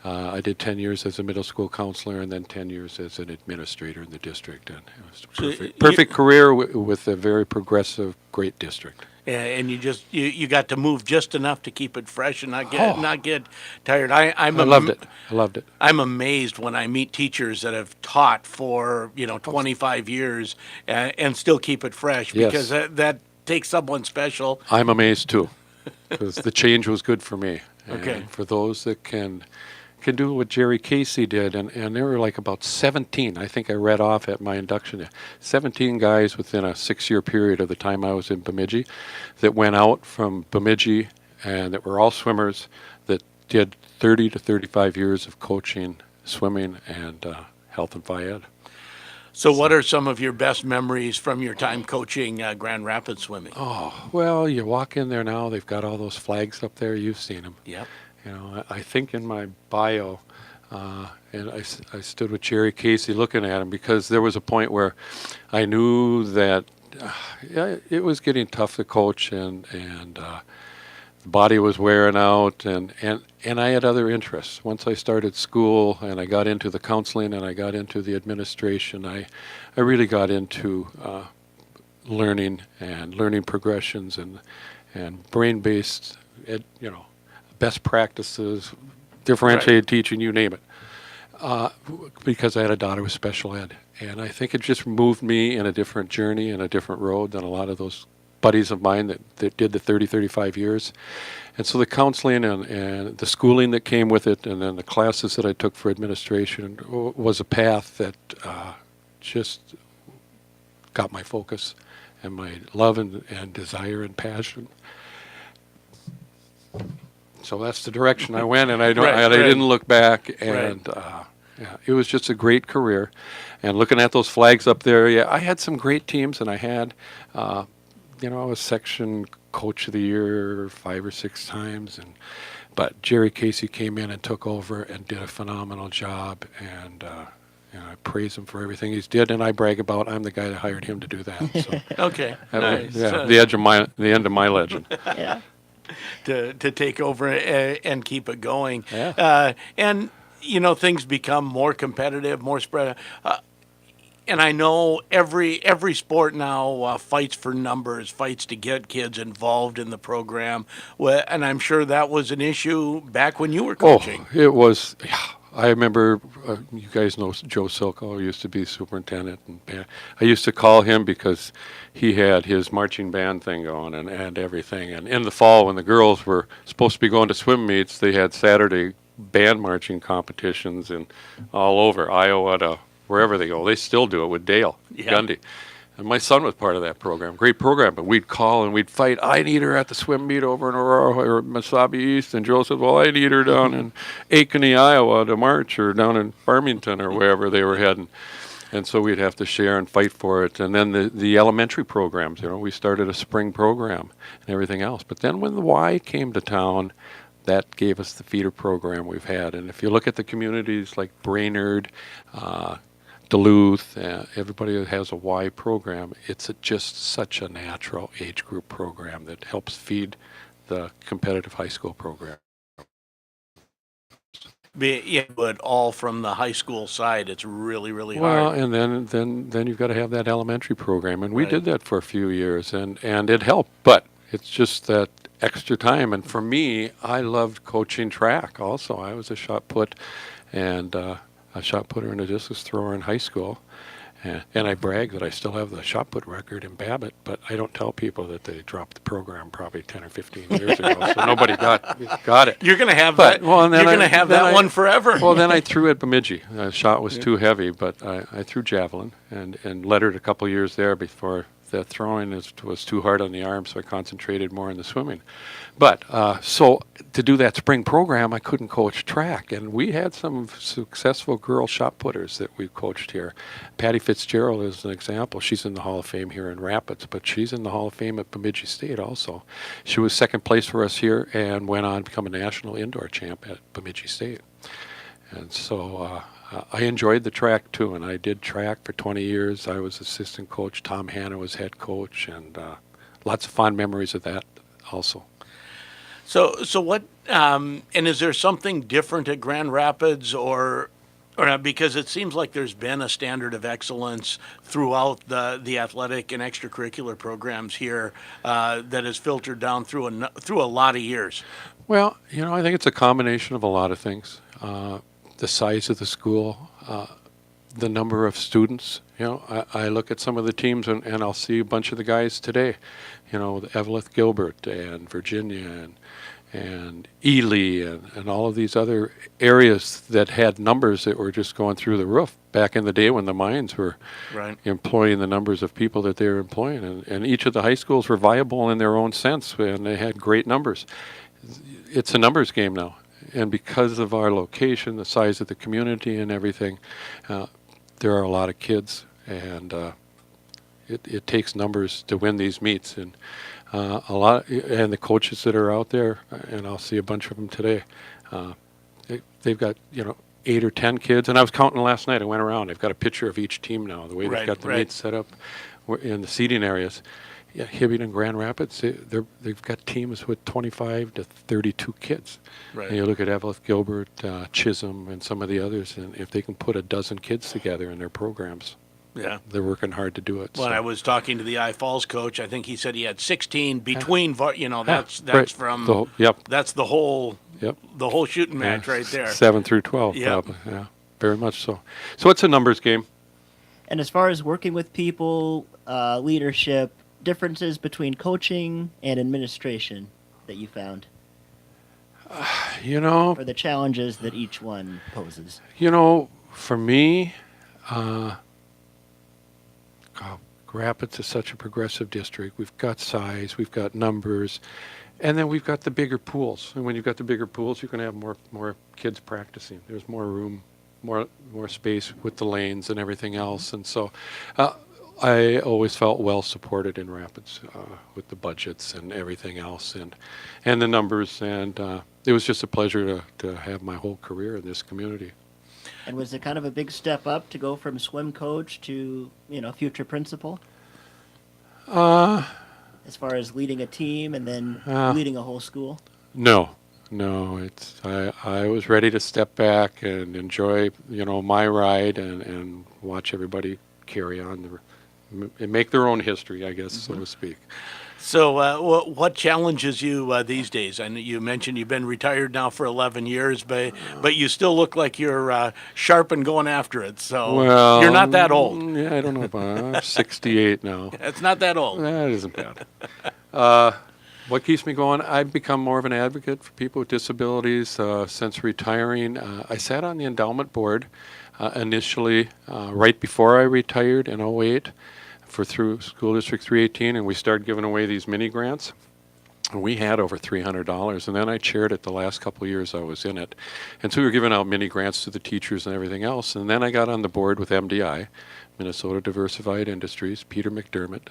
I did 10 years as a middle school counselor and then 10 years as an administrator in the district. And it was a perfect career with a very progressive, great district. And you got to move just enough to keep it fresh and not get tired. I loved it. I loved it. I'm amazed when I meet teachers that have taught for 25 years and still keep it fresh, because that takes someone special. I'm amazed too, because the change was good for me. Okay. And for those that can do what Jerry Casey did, and there were like about 17, I think I read off at my induction, 17 guys within a 6-year period of the time I was in Bemidji that went out from Bemidji and that were all swimmers that did 30 to 35 years of coaching, swimming, and health and phy ed. So what are some of your best memories from your time coaching Grand Rapids swimming? Oh, well, you walk in there now, they've got all those flags up there, you've seen them. Yep. You know, I think in my bio, and I stood with Jerry Casey looking at him because there was a point where I knew that it was getting tough to coach and the body was wearing out and I had other interests. Once I started school and I got into the counseling and I got into the administration, I really got into learning and learning progressions and brain-based, best practices, differentiated teaching, you name it, because I had a daughter with special ed. And I think it just moved me in a different journey and a different road than a lot of those buddies of mine that did the 30, 35 years. And so the counseling and the schooling that came with it and then the classes that I took for administration was a path that just got my focus and my love and desire and passion. So that's the direction I went, and I didn't look back. And it was just a great career. And looking at those flags up there, I had some great teams, and I had, I was section coach of the year 5 or 6 times. But Jerry Casey came in and took over and did a phenomenal job, and I praise him for everything he's did, and I brag about I'm the guy that hired him to do that. So Okay, nice. The end of my legend. Yeah. To take over and keep it going. Yeah. And, things become more competitive, more spread. And I know every sport now fights for numbers, fights to get kids involved in the program. And I'm sure that was an issue back when you were coaching. Oh, it was. Yeah. I remember, you guys know Joe Silko used to be superintendent. And I used to call him because he had his marching band thing going and everything. And in the fall, when the girls were supposed to be going to swim meets, they had Saturday band marching competitions in all over Iowa to wherever they go. They still do it with Dale Gundy. And my son was part of that program. Great program, but we'd call and we'd fight. I need her at the swim meet over in Aurora or Mesabi East. And Joe said, well, I need her down in Ankeny, Iowa to march, or down in Farmington or wherever they were heading. And so we'd have to share and fight for it. And then the elementary programs, we started a spring program and everything else. But then when the Y came to town, that gave us the feeder program we've had. And if you look at the communities like Brainerd, Duluth, everybody that has a Y program, it's just such a natural age group program that helps feed the competitive high school program. But all from the high school side, it's really, really well, hard. and then you've got to have that elementary program, and we did that for a few years, and it helped. But it's just that extra time. And for me, I loved coaching track. Also, I was a shot put, and a shot putter and a discus thrower in high school. And I brag that I still have the shot put record in Babbitt, but I don't tell people that they dropped the program probably 10 or 15 years ago, so nobody got it. You're going to have that. Well, you're going to have that one forever. Well, then I threw at Bemidji. The shot was too heavy, but I threw javelin and lettered a couple years there before the throwing was too hard on the arm, so I concentrated more on the swimming. But so to do that spring program, I couldn't coach track, and we had some successful girl shot putters that we coached here. Patty Fitzgerald is an example. She's in the Hall of Fame here in Rapids, but she's in the Hall of Fame at Bemidji State also. She was second place for us here and went on to become a national indoor champ at Bemidji State. And so I enjoyed the track too, and I did track for 20 years. I was assistant coach. Tom Hanna was head coach, and lots of fond memories of that also. So what? And is there something different at Grand Rapids, or because it seems like there's been a standard of excellence throughout the athletic and extracurricular programs here that has filtered down through a lot of years? Well, I think it's a combination of a lot of things. The size of the school, the number of students. You know, I look at some of the teams and I'll see a bunch of the guys today. You know, Evelyn Gilbert and Virginia and Ely and all of these other areas that had numbers that were just going through the roof back in the day when the mines were employing the numbers of people that they were employing. And each of the high schools were viable in their own sense, and they had great numbers. It's a numbers game now. And because of our location, the size of the community and everything, there are a lot of kids, and it takes numbers to win these meets. And and the coaches that are out there, and I'll see a bunch of them today, they've got, 8 or 10 kids. And I was counting last night. I went around. I've got a picture of each team now, the way they've got the meets set up in the seating areas. Yeah, Hibbing and Grand Rapids, they've got teams with 25 to 32 kids. Right. And you look at Evelyn Gilbert, Chisholm, and some of the others, and if they can put a dozen kids together in their programs, Yeah. they're working hard to do it. When so. I was talking to the I Falls coach, I think he said he had 16 between. That's right. from. That's the whole. The whole shooting match right there. 7 through 12, probably. Yeah, very much so. So it's a numbers game. And as far as working with people, leadership, differences between coaching and administration that you found? Or the challenges that each one poses? For me, Rapids is such a progressive district. We've got size, we've got numbers, and then we've got the bigger pools. And when you've got the bigger pools, you can have more kids practicing. There's more room, more space with the lanes and everything else. And so I always felt well supported in Rapids with the budgets and everything else and the numbers. And it was just a pleasure to have my whole career in this community. And was it kind of a big step up to go from swim coach to, future principal? As far as leading a team and then leading a whole school? No. It's I was ready to step back and enjoy, my ride and watch everybody carry on and make their own history, I guess, so to speak. So what challenges you these days? I know you mentioned you've been retired now for 11 years, but you still look like you're sharp and going after it. So you're not that old. Yeah, I don't know about I'm 68 now. It's not that old. That isn't bad. What keeps me going? I've become more of an advocate for people with disabilities since retiring. I sat on the endowment board initially right before I retired in 2008 through School District 318, and we started giving away these mini grants. And we had over $300, and then I chaired it the last couple of years I was in it. And so we were giving out mini grants to the teachers and everything else. And then I got on the board with MDI, Minnesota Diversified Industries, Peter McDermott.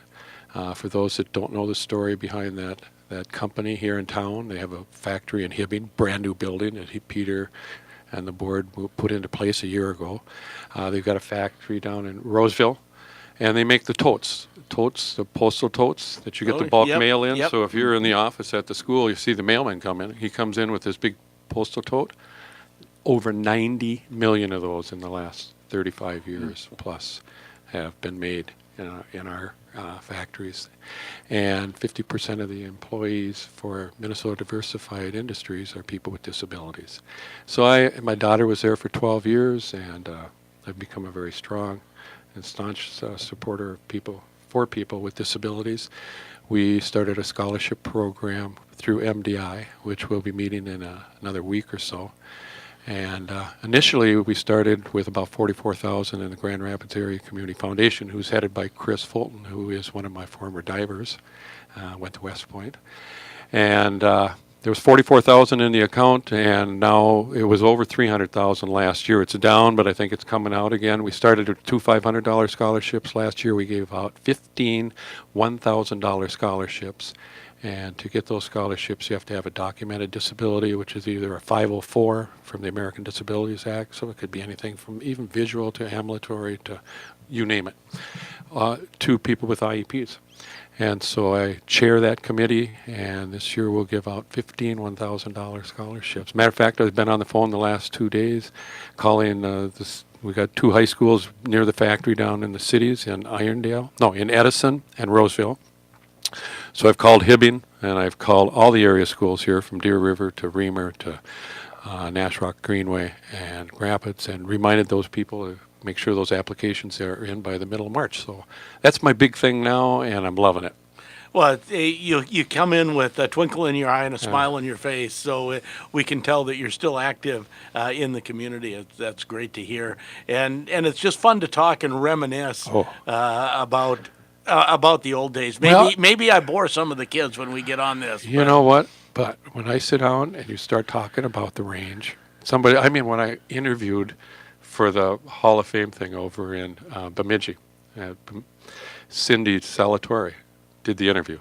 For those that don't know the story behind that company here in town, they have a factory in Hibbing, brand new building that Peter and the board put into place a year ago. They've got a factory down in Roseville, and they make the totes, the postal totes that you get the bulk mail in. So if you're in the office at the school, you see the mailman come in. He comes in with this big postal tote. Over 90 million of those in the last 35 years plus have been made in our factories. And 50% of the employees for Minnesota Diversified Industries are people with disabilities. So my daughter was there for 12 years, and I've become a very strong and staunch supporter of people with disabilities. We started a scholarship program through MDI, which we'll be meeting in another week or so. And initially, we started with about $44,000 in the Grand Rapids Area Community Foundation, who's headed by Chris Fulton, who is one of my former divers, went to West Point. And there was $44,000 in the account, and now it was over $300,000 last year. It's down, but I think it's coming out again. We started with 2 $500 scholarships. Last year, we gave out 15 $1,000 scholarships. And to get those scholarships, you have to have a documented disability, which is either a 504 from the American Disabilities Act, so it could be anything from even visual to ambulatory to you name it, to people with IEPs. And so I chair that committee, and this year we'll give out 15 $1,000 scholarships. Matter of fact, I've been on the phone the last 2 days calling we got 2 high schools near the factory down in the cities in in Edison and Roseville. So I've called Hibbing, and I've called all the area schools here from Deer River to Reamer to Nash Rock Greenway and Rapids, and reminded those people to make sure those applications are in by the middle of March. So that's my big thing now, and I'm loving it. Well, you come in with a twinkle in your eye and a smile on your face, so we can tell that you're still active in the community. That's great to hear, and it's just fun to talk and reminisce about the old days. Maybe I bore some of the kids when we get on this. You know what? But when I sit down and you start talking about the range, when I interviewed for the Hall of Fame thing over in Bemidji, Cindy Salatori did the interview,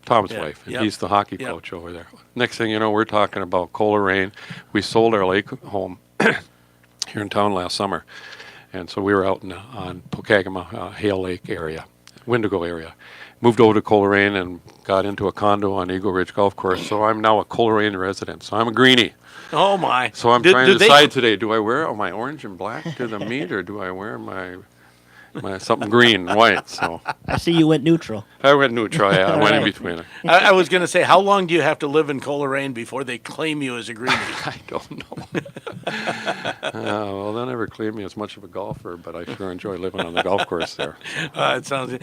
Tom's wife, and he's the hockey coach over there. Next thing you know, we're talking about Coleraine. We sold our lake home here in town last summer, and so we were out on Pokagama, Hale Lake area, Wendigo area. Moved over to Coleraine and got into a condo on Eagle Ridge Golf Course, so I'm now a Coleraine resident, so I'm a greenie. Oh, my. So I'm trying to decide today, do I wear my orange and black to the meet, or do I wear my something green and white? So I see you went neutral. I went neutral, yeah. I went in between. I was going to say, how long do you have to live in Coleraine before they claim you as a greenie? I don't know. Well, they'll never claim me as much of a golfer, but I sure enjoy living on the golf course there. It sounds.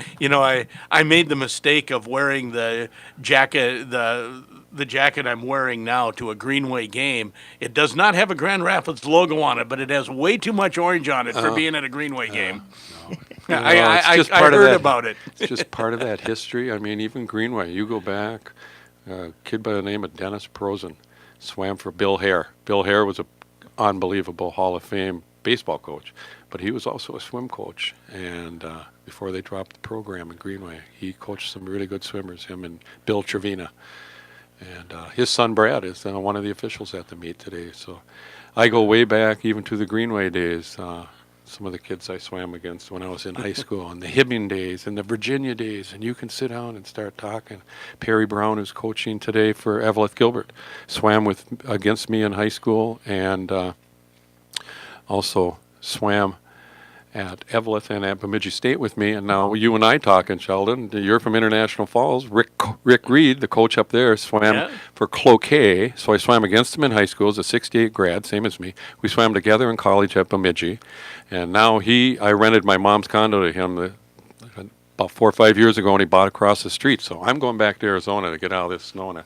I made the mistake of wearing the jacket, the jacket I'm wearing now to a Greenway game. It does not have a Grand Rapids logo on it, but it has way too much orange on it for being at a Greenway game. I heard about it. It's just part of that history. I mean, even Greenway, you go back, a kid by the name of Dennis Prosen swam for Bill Hare. Bill Hare was an unbelievable Hall of Fame baseball coach, but he was also a swim coach. And before they dropped the program in Greenway, he coached some really good swimmers, him and Bill Trevina. And his son Brad is one of the officials at the meet today. So I go way back even to the Greenway days. Some of the kids I swam against when I was in high school, and the Hibbing days and the Virginia days, and you can sit down and start talking. Perry Brown, who's coaching today for Eveleth Gilbert, swam against me in high school, and also swam at Eveleth and at Bemidji State with me. And now you and I talking, Sheldon. You're from International Falls. Rick Reed, the coach up there, swam for Cloquet. So I swam against him in high school as a 68 grad, same as me. We swam together in college at Bemidji. And now I rented my mom's condo to him about 4 or 5 years ago, and he bought across the street. So I'm going back to Arizona to get out of this snow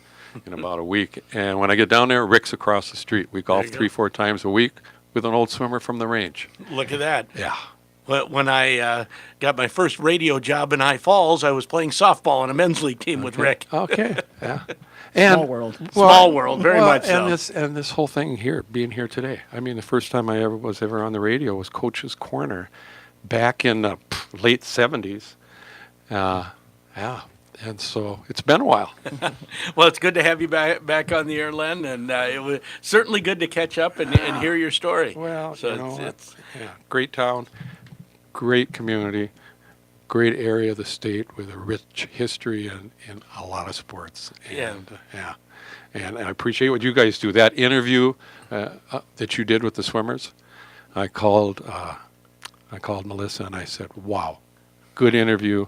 in about a week. And when I get down there, Rick's across the street. We golf 3-4 times a week with an old swimmer from the range. Look at that. Yeah. When I got my first radio job in High Falls, I was playing softball on a men's league team with Rick. Okay, yeah. Small world. Small world, very much so. And this whole thing here, being here today. I mean, the first time I was ever on the radio was Coach's Corner back in the late 70s. And so it's been a while. Well, it's good to have you back on the air, Len, and it was certainly good to catch up and hear your story. Well, so it's great town. Great community, great area of the state with a rich history and a lot of sports. And and I appreciate what you guys do. That interview that you did with the swimmers, I called Melissa and I said, "Wow, good interview."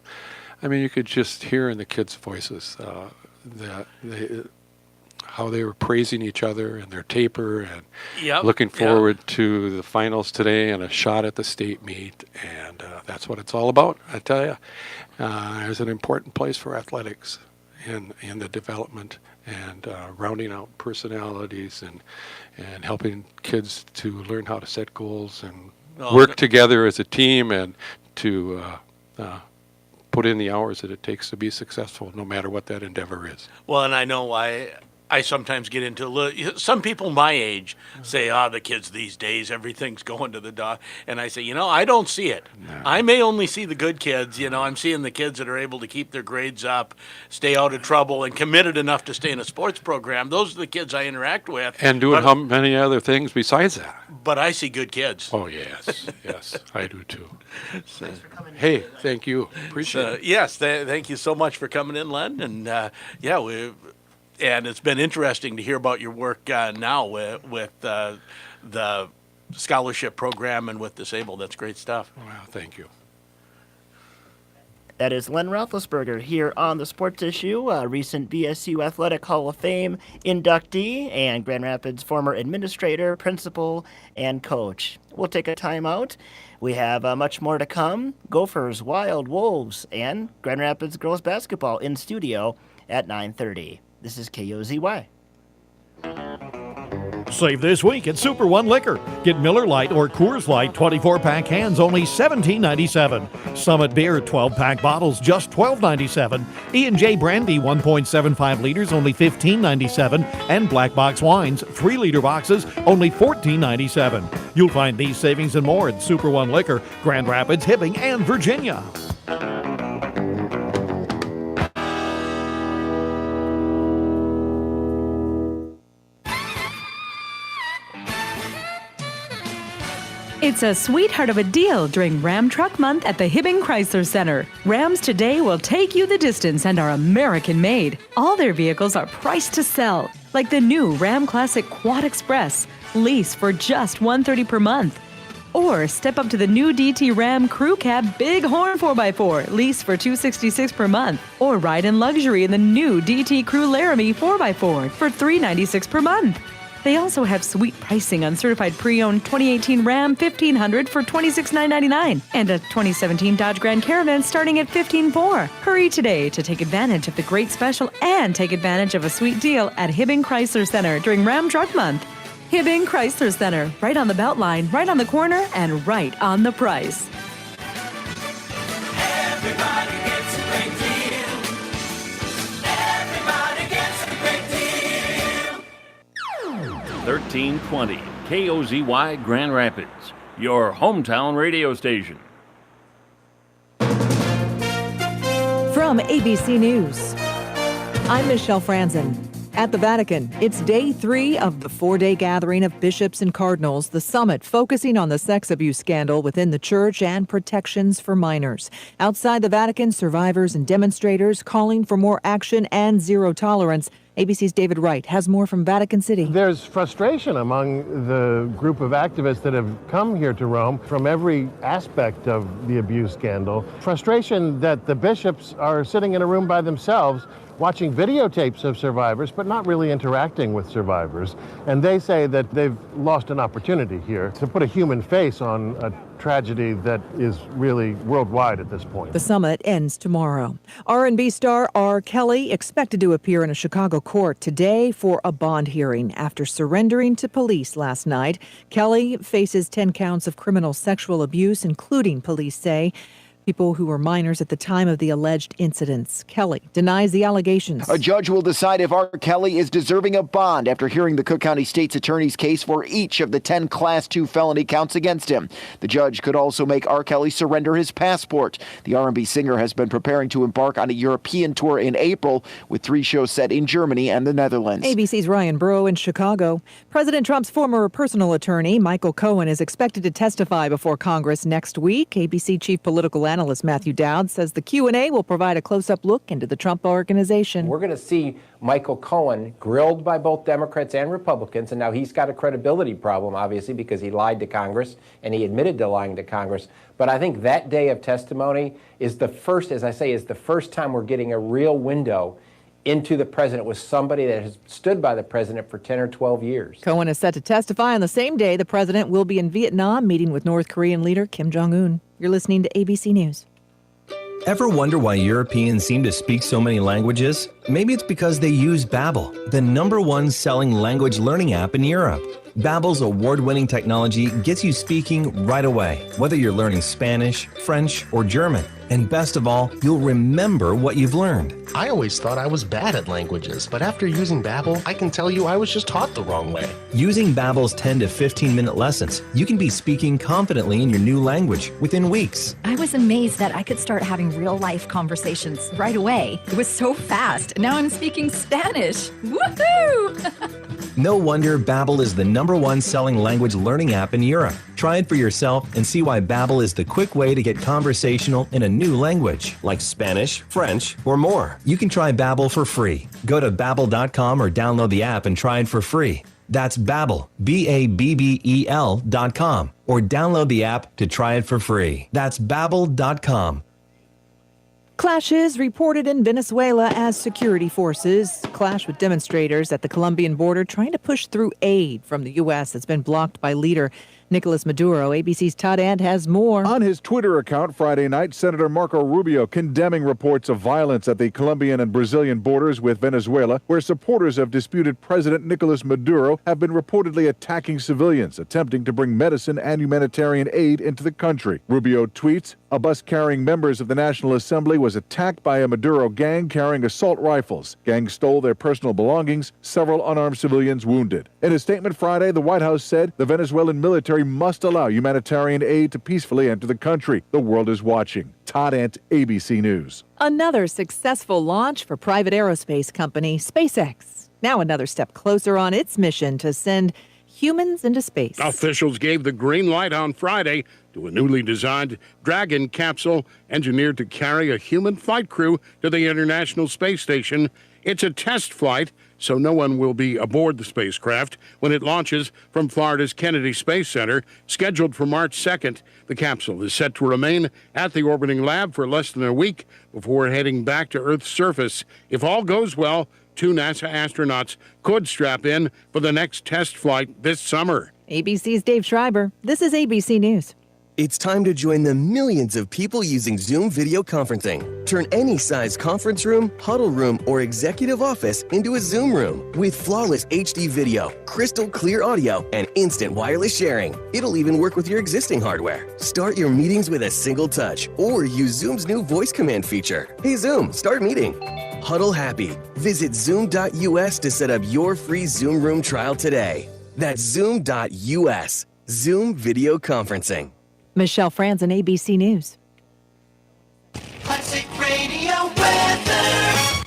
I mean, you could just hear in the kids' voices how they were praising each other and their taper and looking forward to the finals today and a shot at the state meet. And that's what it's all about, I tell you. There's an important place for athletics in the development and rounding out personalities and helping kids to learn how to set goals and work together as a team and to put in the hours that it takes to be successful, no matter what that endeavor is. Well, and I know I sometimes get into some people my age say, the kids these days, everything's going to the dog. And I say, I don't see it. No. I may only see the good kids. I'm seeing the kids that are able to keep their grades up, stay out of trouble, and committed enough to stay in a sports program. Those are the kids I interact with. And doing how many other things besides that. But I see good kids. Oh, yes. Yes, I do too. Thanks for coming in. Hey, thank you. Appreciate it. Yes, thank you so much for coming in, Len. And, and it's been interesting to hear about your work now with the scholarship program and with Disabled. That's great stuff. Wow, thank you. That is Len Roethlisberger here on the Sports Issue, a recent BSU Athletic Hall of Fame inductee and Grand Rapids former administrator, principal, and coach. We'll take a timeout. We have much more to come. Gophers, Wild, Wolves, and Grand Rapids girls basketball in studio at 9:30. This is KOZY. Save this week at Super One Liquor. Get Miller Lite or Coors Light 24-pack cans only $17.97. Summit Beer 12-pack bottles just $12.97. E&J Brandy 1.75 liters only $15.97. And Black Box Wines 3-liter boxes only $14.97. You'll find these savings and more at Super One Liquor, Grand Rapids, Hibbing, and Virginia. It's a sweetheart of a deal during Ram Truck Month at the Hibbing Chrysler Center. Rams today will take you the distance and are American-made. All their vehicles are priced to sell, like the new Ram Classic Quad Express, lease for just $130 per month. Or step up to the new DT Ram Crew Cab Bighorn 4x4, lease for $266 per month. Or ride in luxury in the new DT Crew Laramie 4x4 for $396 per month. They also have sweet pricing on certified pre-owned 2018 Ram 1500 for $26,999 and a 2017 Dodge Grand Caravan starting at $15,400. Hurry today to take advantage of the great special and take advantage of a sweet deal at Hibbing Chrysler Center during Ram Truck Month. Hibbing Chrysler Center, right on the Beltline, right on the corner, and right on the price. Everybody gets a great deal. Everybody gets a great deal. 1320 KOZY Grand Rapids, your hometown radio station. From ABC News, I'm Michelle Franzen. At the Vatican, it's day 3 of the 4-day gathering of bishops and cardinals, the summit focusing on the sex abuse scandal within the church and protections for minors. Outside the Vatican, survivors and demonstrators calling for more action and zero tolerance. ABC's David Wright has more from Vatican City. There's frustration among the group of activists that have come here to Rome from every aspect of the abuse scandal. Frustration that the bishops are sitting in a room by themselves watching videotapes of survivors, but not really interacting with survivors. And they say that they've lost an opportunity here to put a human face on a tragedy that is really worldwide at this point. The summit ends tomorrow. R&B star R. Kelly expected to appear in a Chicago court today for a bond hearing after surrendering to police last night. Kelly faces 10 counts of criminal sexual abuse, including, police say, people who were minors at the time of the alleged incidents. Kelly denies the allegations. A judge will decide if R. Kelly is deserving of bond after hearing the Cook County State's Attorney's case for each of the 10 Class 2 felony counts against him. The judge could also make R. Kelly surrender his passport. The R&B singer has been preparing to embark on a European tour in April, with 3 shows set in Germany and the Netherlands. ABC's Ryan Breaux in Chicago. President Trump's former personal attorney, Michael Cohen, is expected to testify before Congress next week. ABC chief political analyst Matthew Dowd says the Q&A will provide a close-up look into the Trump organization. We're going to see Michael Cohen grilled by both Democrats and Republicans, and now he's got a credibility problem, obviously, because he lied to Congress, and he admitted to lying to Congress. But I think that day of testimony is the first, as I say, is the first time we're getting a real window into the president with somebody that has stood by the president for 10 or 12 years. Cohen is set to testify on the same day the president will be in Vietnam meeting with North Korean leader Kim Jong-un. You're listening to ABC News. Ever wonder why Europeans seem to speak so many languages? Maybe it's because they use Babbel, the #1 selling language learning app in Europe. Babbel's award-winning technology gets you speaking right away, whether you're learning Spanish, French, or German. And best of all, you'll remember what you've learned. I always thought I was bad at languages, but after using Babbel, I can tell you I was just taught the wrong way. Using Babbel's 10 to 15-minute lessons, you can be speaking confidently in your new language within weeks. I was amazed that I could start having real-life conversations right away. It was so fast. Now I'm speaking Spanish. Woohoo! No wonder Babbel is the #1 selling language learning app in Europe. Try it for yourself and see why Babbel is the quick way to get conversational in a new language, like Spanish, French, or more. You can try Babbel for free. Go to Babbel.com or download the app and try it for free. That's Babbel, BABBEL.com, or download the app to try it for free. That's Babbel.com. Clashes reported in Venezuela as security forces clash with demonstrators at the Colombian border trying to push through aid from the U.S. that's been blocked by leader Nicolas Maduro. ABC's Todd Ant has more. On his Twitter account Friday night, Senator Marco Rubio condemning reports of violence at the Colombian and Brazilian borders with Venezuela, where supporters of disputed President Nicolas Maduro have been reportedly attacking civilians, attempting to bring medicine and humanitarian aid into the country. Rubio tweets, a bus carrying members of the National Assembly was attacked by a Maduro gang carrying assault rifles. Gang stole their personal belongings, several unarmed civilians wounded. In a statement Friday, the White House said the Venezuelan military must allow humanitarian aid to peacefully enter the country. The world is watching. Todd Ant, ABC News. Another successful launch for private aerospace company SpaceX. Now another step closer on its mission to send humans into space. Officials gave the green light on Friday to a newly designed Dragon capsule engineered to carry a human flight crew to the International Space Station. It's a test flight, so no one will be aboard the spacecraft when it launches from Florida's Kennedy Space Center, scheduled for March 2nd. The capsule is set to remain at the orbiting lab for less than a week before heading back to Earth's surface. If all goes well, 2 NASA astronauts could strap in for the next test flight this summer. ABC's Dave Schreiber. This is ABC News. It's time to join the millions of people using Zoom video conferencing. Turn any size conference room, huddle room, or executive office into a Zoom room with flawless HD video, crystal clear audio, and instant wireless sharing. It'll even work with your existing hardware. Start your meetings with a single touch or use Zoom's new voice command feature. Hey Zoom, start meeting. Huddle happy. Visit zoom.us to set up your free Zoom room trial today. That's zoom.us. Zoom video conferencing. Michelle Franzen, ABC News. Classic Radio weather.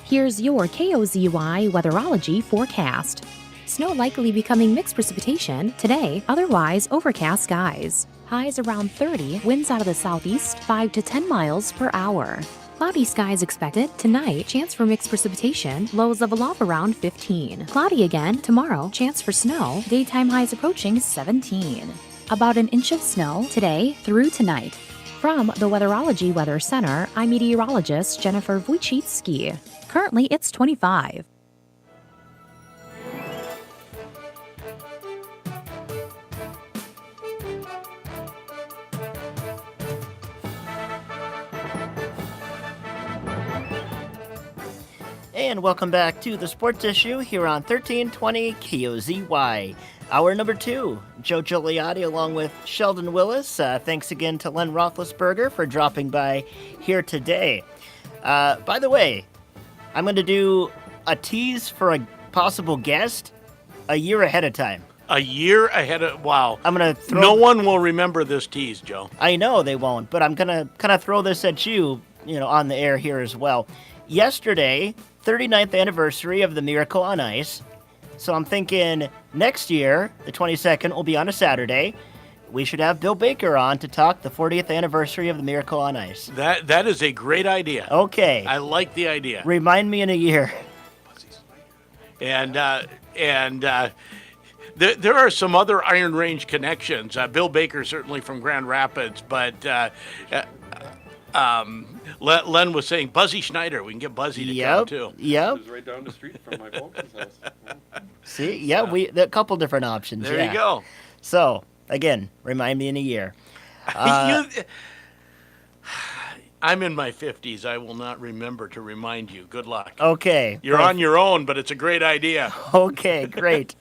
Here's your KOZY weatherology forecast. Snow likely becoming mixed precipitation today, otherwise overcast skies. Highs around 30, winds out of the southeast 5 to 10 miles per hour. Cloudy skies expected tonight, chance for mixed precipitation, lows level off around 15. Cloudy again tomorrow, chance for snow, daytime highs approaching 17. About an inch of snow today through tonight. From the Weatherology Weather Center, I'm meteorologist Jennifer Wojcicki. Currently, it's 25. And welcome back to the Sports Issue here on 1320 KOZY. Hour number 2, Joe Gigliotti along with Sheldon Willis. Thanks again to Len Roethlisberger for dropping by here today. By the way, I'm going to do a tease for a possible guest a year ahead of time. A year ahead of... Wow. I'm going to throw... No one will remember this tease, Joe. I know they won't, but I'm going to kind of throw this at you, on the air here as well. Yesterday, 39th anniversary of the Miracle on Ice. So I'm thinking next year, the 22nd, will be on a Saturday. We should have Bill Baker on to talk the 40th anniversary of the Miracle on Ice. That is a great idea. Okay. I like the idea. Remind me in a year. And there are some other Iron Range connections. Bill Baker certainly from Grand Rapids, but Len was saying Buzzy Schneider. We can get Buzzy to come too. Yep. It's right down the street from my folks' house. See, yeah, a couple different options. There you go. So again, remind me in a year. I'm in my 50s. I will not remember to remind you. Good luck. Okay. You're on your own, but it's a great idea. Okay, great.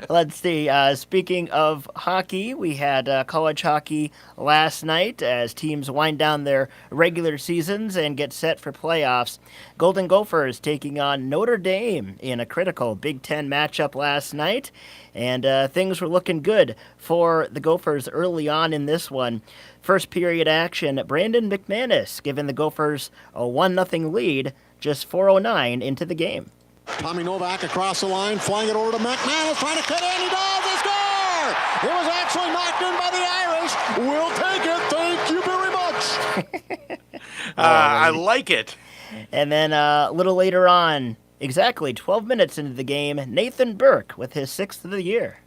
Let's see. Speaking of hockey, we had college hockey last night as teams wind down their regular seasons and get set for playoffs. Golden Gophers taking on Notre Dame in a critical Big Ten matchup last night. And things were looking good for the Gophers early on in this one. First period action, Brandon McManus giving the Gophers a 1-0 lead, just 4:09 into the game. Tommy Novak across the line, flying it over to McManus, trying to cut in. He does! They score! It was actually knocked in by the Irish. We'll take it. Thank you very much. I like it. And then a little later on, exactly 12 minutes into the game, Nathan Burke with his 6th of the year.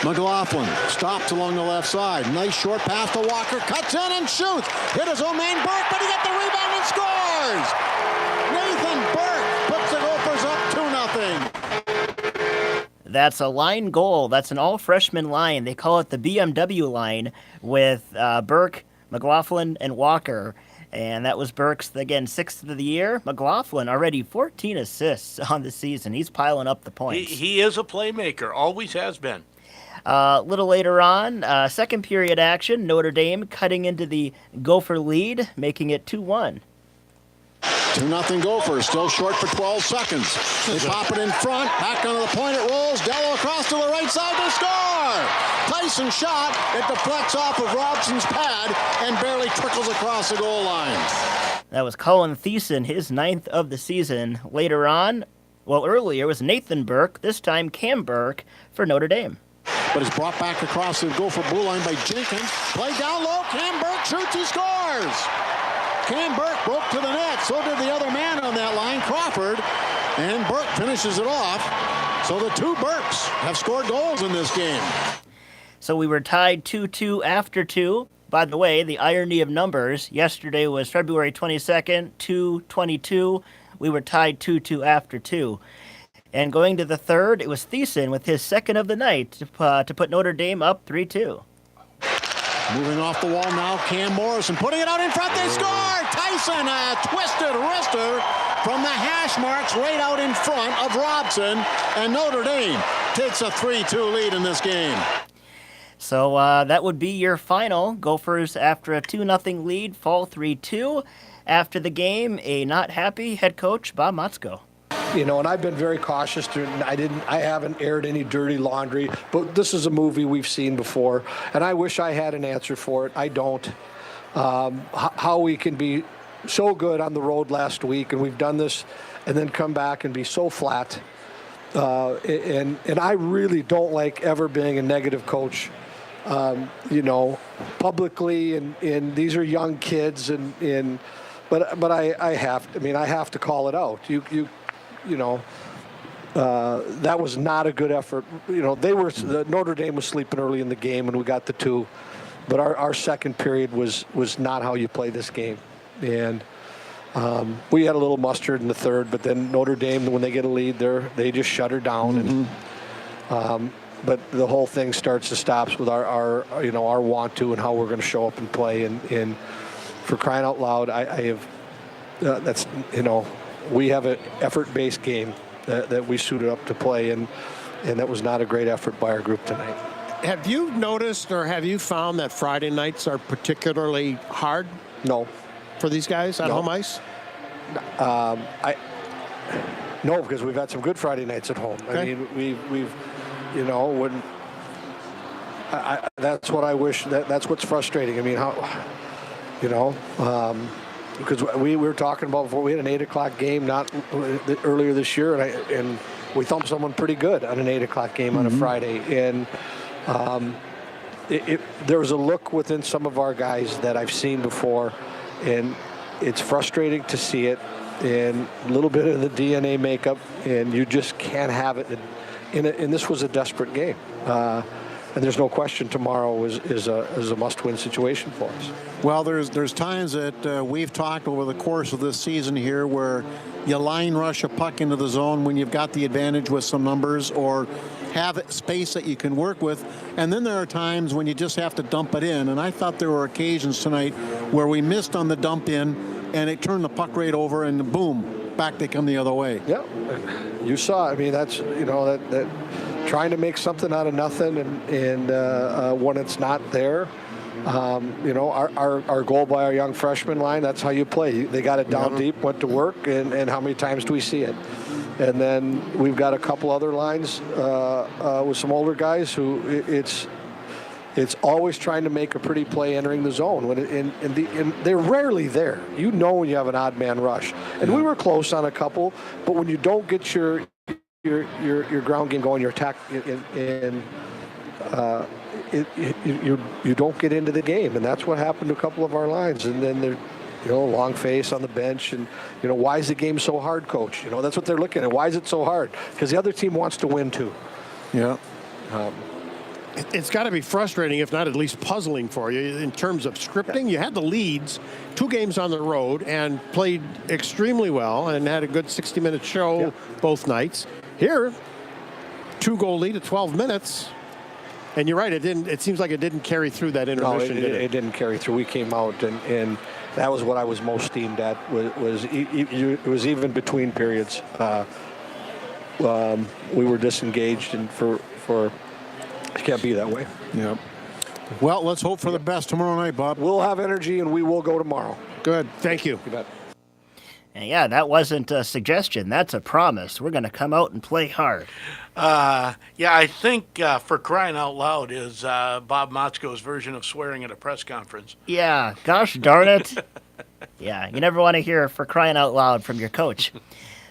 McLaughlin stops along the left side. Nice short pass to Walker. Cuts in and shoots. Hit his own man Burke, but he got the rebound and scores. Nathan Burke puts the Gophers up 2-0. That's a line goal. That's an all-freshman line. They call it the BMW line with Burke, McLaughlin, and Walker. And that was Burke's, again, 6th of the year. McLaughlin already 14 assists on the season. He's piling up the points. He is a playmaker. Always has been. A little later on, second period action, Notre Dame cutting into the Gopher lead, making it 2-1. 2-0 Gophers, still short for 12 seconds. They pop it in front, back onto the point, it rolls. Dello across to the right side to score. Tyson shot, it deflects off of Robson's pad and barely trickles across the goal line. That was Colin Thiessen, his 9th of the season. Later on, earlier was Nathan Burke, this time Cam Burke for Notre Dame. But it's brought back across the Gopher blue line by Jenkins. Play down low, Cam Burke shoots, he scores. Cam Burke broke to the net. So did the other man on that line, Crawford. And Burke finishes it off. So the two Burkes have scored goals in this game. So we were tied 2-2 after 2. By the way, the irony of numbers, yesterday was February 22nd, 2-22. We were tied 2-2 after 2. And going to the third, it was Thiessen with his second of the night to put Notre Dame up 3-2. Moving off the wall now, Cam Morrison putting it out in front. They score! Tyson, a twisted wrister from the hash marks right out in front of Robson. And Notre Dame takes a 3-2 lead in this game. So that would be your final. Gophers, after a 2-0 lead, fall 3-2. After the game, a not happy head coach, Bob Motzko. You know, and I've been very cautious. I haven't aired any dirty laundry, but this is a movie we've seen before, and I wish I had an answer for it. I don't. How we can be so good on the road last week, and we've done this, and then come back and be so flat. And I really don't like ever being a negative coach. You know, publicly, and these are young kids, but I have to call it out. You know, that was not a good effort. You know, Notre Dame was sleeping early in the game, and we got the 2. But our second period was not how you play this game. And we had a little mustard in the third, but then Notre Dame, when they get a lead, they just shut her down. And but the whole thing starts to stops with our want to and how we're going to show up and play. And for crying out loud, I have that's, you know, we have an effort-based game that we suited up to play, and that was not a great effort by our group tonight. Have you noticed or have you found that Friday nights are particularly hard? No. For these guys on home ice? No, because we've had some good Friday nights at home. Okay. I mean, we've you know, when that's what I wish. That's what's frustrating. I mean, how, you know. Because we were talking about before, we had an 8 o'clock game not earlier this year, and we thumped someone pretty good on an 8 o'clock game on a Friday. And there was a look within some of our guys that I've seen before, and it's frustrating to see it. And a little bit of the DNA makeup, and you just can't have it. And this was a desperate game. And there's no question tomorrow is a must-win situation for us. Well, there's times that we've talked over the course of this season here where you line rush a puck into the zone when you've got the advantage with some numbers or have space that you can work with. And then there are times when you just have to dump it in. And I thought there were occasions tonight where we missed on the dump in and it turned the puck right over and boom, back they come the other way. Yeah, you saw. I mean, that's, you know, that trying to make something out of nothing, and when it's not there, you know, our goal by our young freshman line, that's how you play. They got it down deep, went to work, and how many times do we see it? And then we've got a couple other lines with some older guys who it's always trying to make a pretty play entering the zone. And they're rarely there. You know when you have an odd man rush. And we were close on a couple, but when you don't get your ground game going, your attack, and you don't get into the game, and that's what happened to a couple of our lines. And then they're, you know, long face on the bench, and you know, why is the game so hard, coach? You know, that's what they're looking at. Why is it so hard? Because the other team wants to win too. Yeah. It's got to be frustrating, if not at least puzzling for you in terms of scripting. You had the leads, 2 games on the road, and played extremely well and had a good 60-minute show both nights. Here, 2-goal lead at 12 minutes. And you're right, it seems like it didn't carry through that intermission, No, did it? It didn't carry through. We came out, and that was what I was most steamed at, it was even between periods. We were disengaged, and for it can't be that way. Yeah. Well, let's hope for the best tomorrow night, Bob. We'll have energy, and we will go tomorrow. Good. Thank you. You bet. And yeah, that wasn't a suggestion. That's a promise. We're going to come out and play hard. Yeah, I think for crying out loud is Bob Motzko's version of swearing at a press conference. Yeah, gosh darn it. Yeah, you never want to hear for crying out loud from your coach.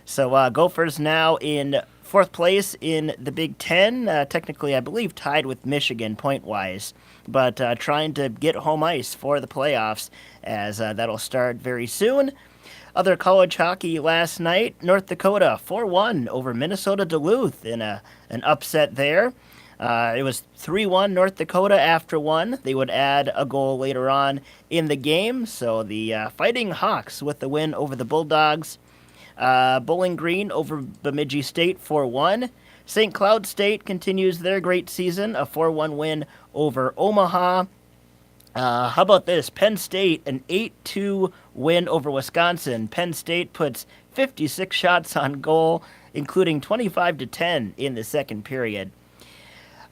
So Gophers now in 4th place in the Big Ten, technically, I believe, tied with Michigan point-wise, but trying to get home ice for the playoffs, as that'll start very soon. Other college hockey last night, North Dakota 4-1 over Minnesota Duluth in an upset there. It was 3-1 North Dakota after one. They would add a goal later on in the game, so the Fighting Hawks with the win over the Bulldogs. Bowling Green over Bemidji State 4-1. St. Cloud State continues their great season, a 4-1 win over Omaha. How about this? Penn State, an 8-2 win over Wisconsin. Penn State puts 56 shots on goal, including 25-10 in the second period.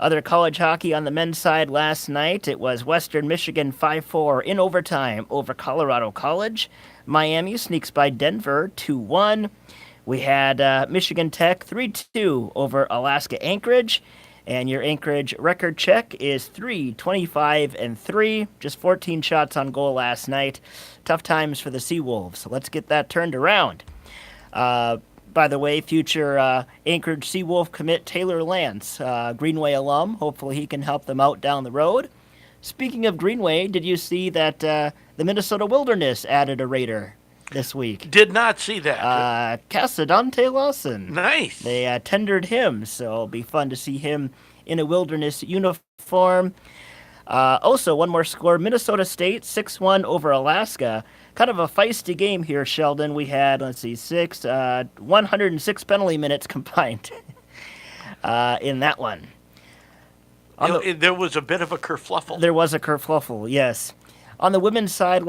Other college hockey on the men's side last night, it was Western Michigan 5-4 in overtime over Colorado College. Miami sneaks by Denver 2-1. We had Michigan Tech 3-2 over Alaska Anchorage. And your Anchorage record check is 3-25-3. Just 14 shots on goal last night. Tough times for the Seawolves. So let's get that turned around. By the way, future Anchorage Seawolf commit Taylor Lance, Greenway alum. Hopefully he can help them out down the road. Speaking of Greenway, did you see that the Minnesota Wilderness added a Raider this week? Did not see that. Casadante Lawson. Nice. They tendered him, so it'll be fun to see him in a Wilderness uniform. Also, one more score. Minnesota State 6-1 over Alaska. Kind of a feisty game here, Sheldon. We had, 106 penalty minutes combined in that one. There was a bit of a kerfluffle. There was a kerfluffle, yes. On the women's side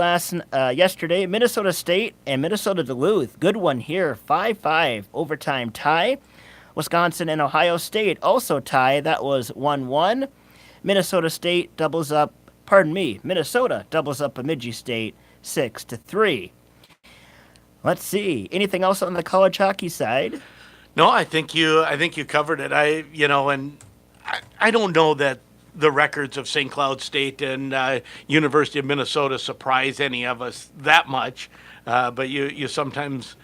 yesterday, Minnesota State and Minnesota Duluth. Good one here, 5-5 overtime tie. Wisconsin and Ohio State also tie. That was 1-1. Minnesota doubles up Bemidji State 6-3. Let's see. Anything else on the college hockey side? No, I think you covered it. I don't know that the records of St. Cloud State and University of Minnesota surprise any of us that much. But I sometimes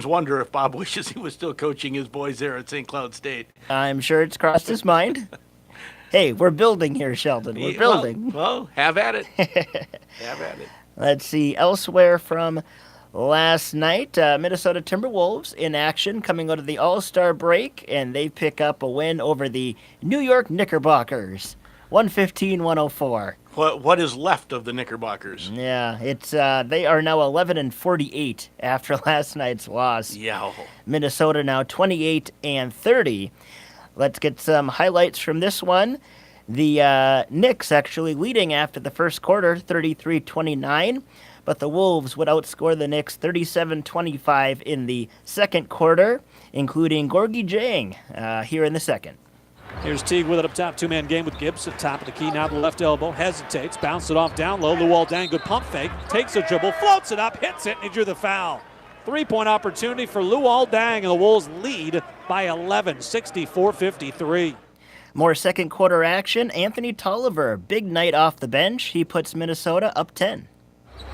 wonder if Bob wishes he was still coaching his boys there at St. Cloud State. I'm sure it's crossed his mind. Hey, we're building here, Sheldon. We're building. Well, have at it. Have at it. Let's see. Elsewhere from last night, Minnesota Timberwolves in action coming out of the All-Star break, and they pick up a win over the New York Knickerbockers, 115-104. What is left of the Knickerbockers? Yeah, it's they are now 11-48 after last night's loss. Yeah. Minnesota now 28-30. Let's get some highlights from this one. The Knicks actually leading after the first quarter, 33-29. But the Wolves would outscore the Knicks 37-25 in the second quarter, including Gorgie Jang here in the second. Here's Teague with it up top. Two-man game with Gibbs at top of the key. Now the left elbow. Hesitates. Bounce it off down low. Luol Deng, good pump fake. Takes a dribble. Floats it up. Hits it. And he drew the foul. 3-point opportunity for Luol Deng. And the Wolves lead by 11, 64-53. More second quarter action. Anthony Tolliver. Big night off the bench. He puts Minnesota up 10.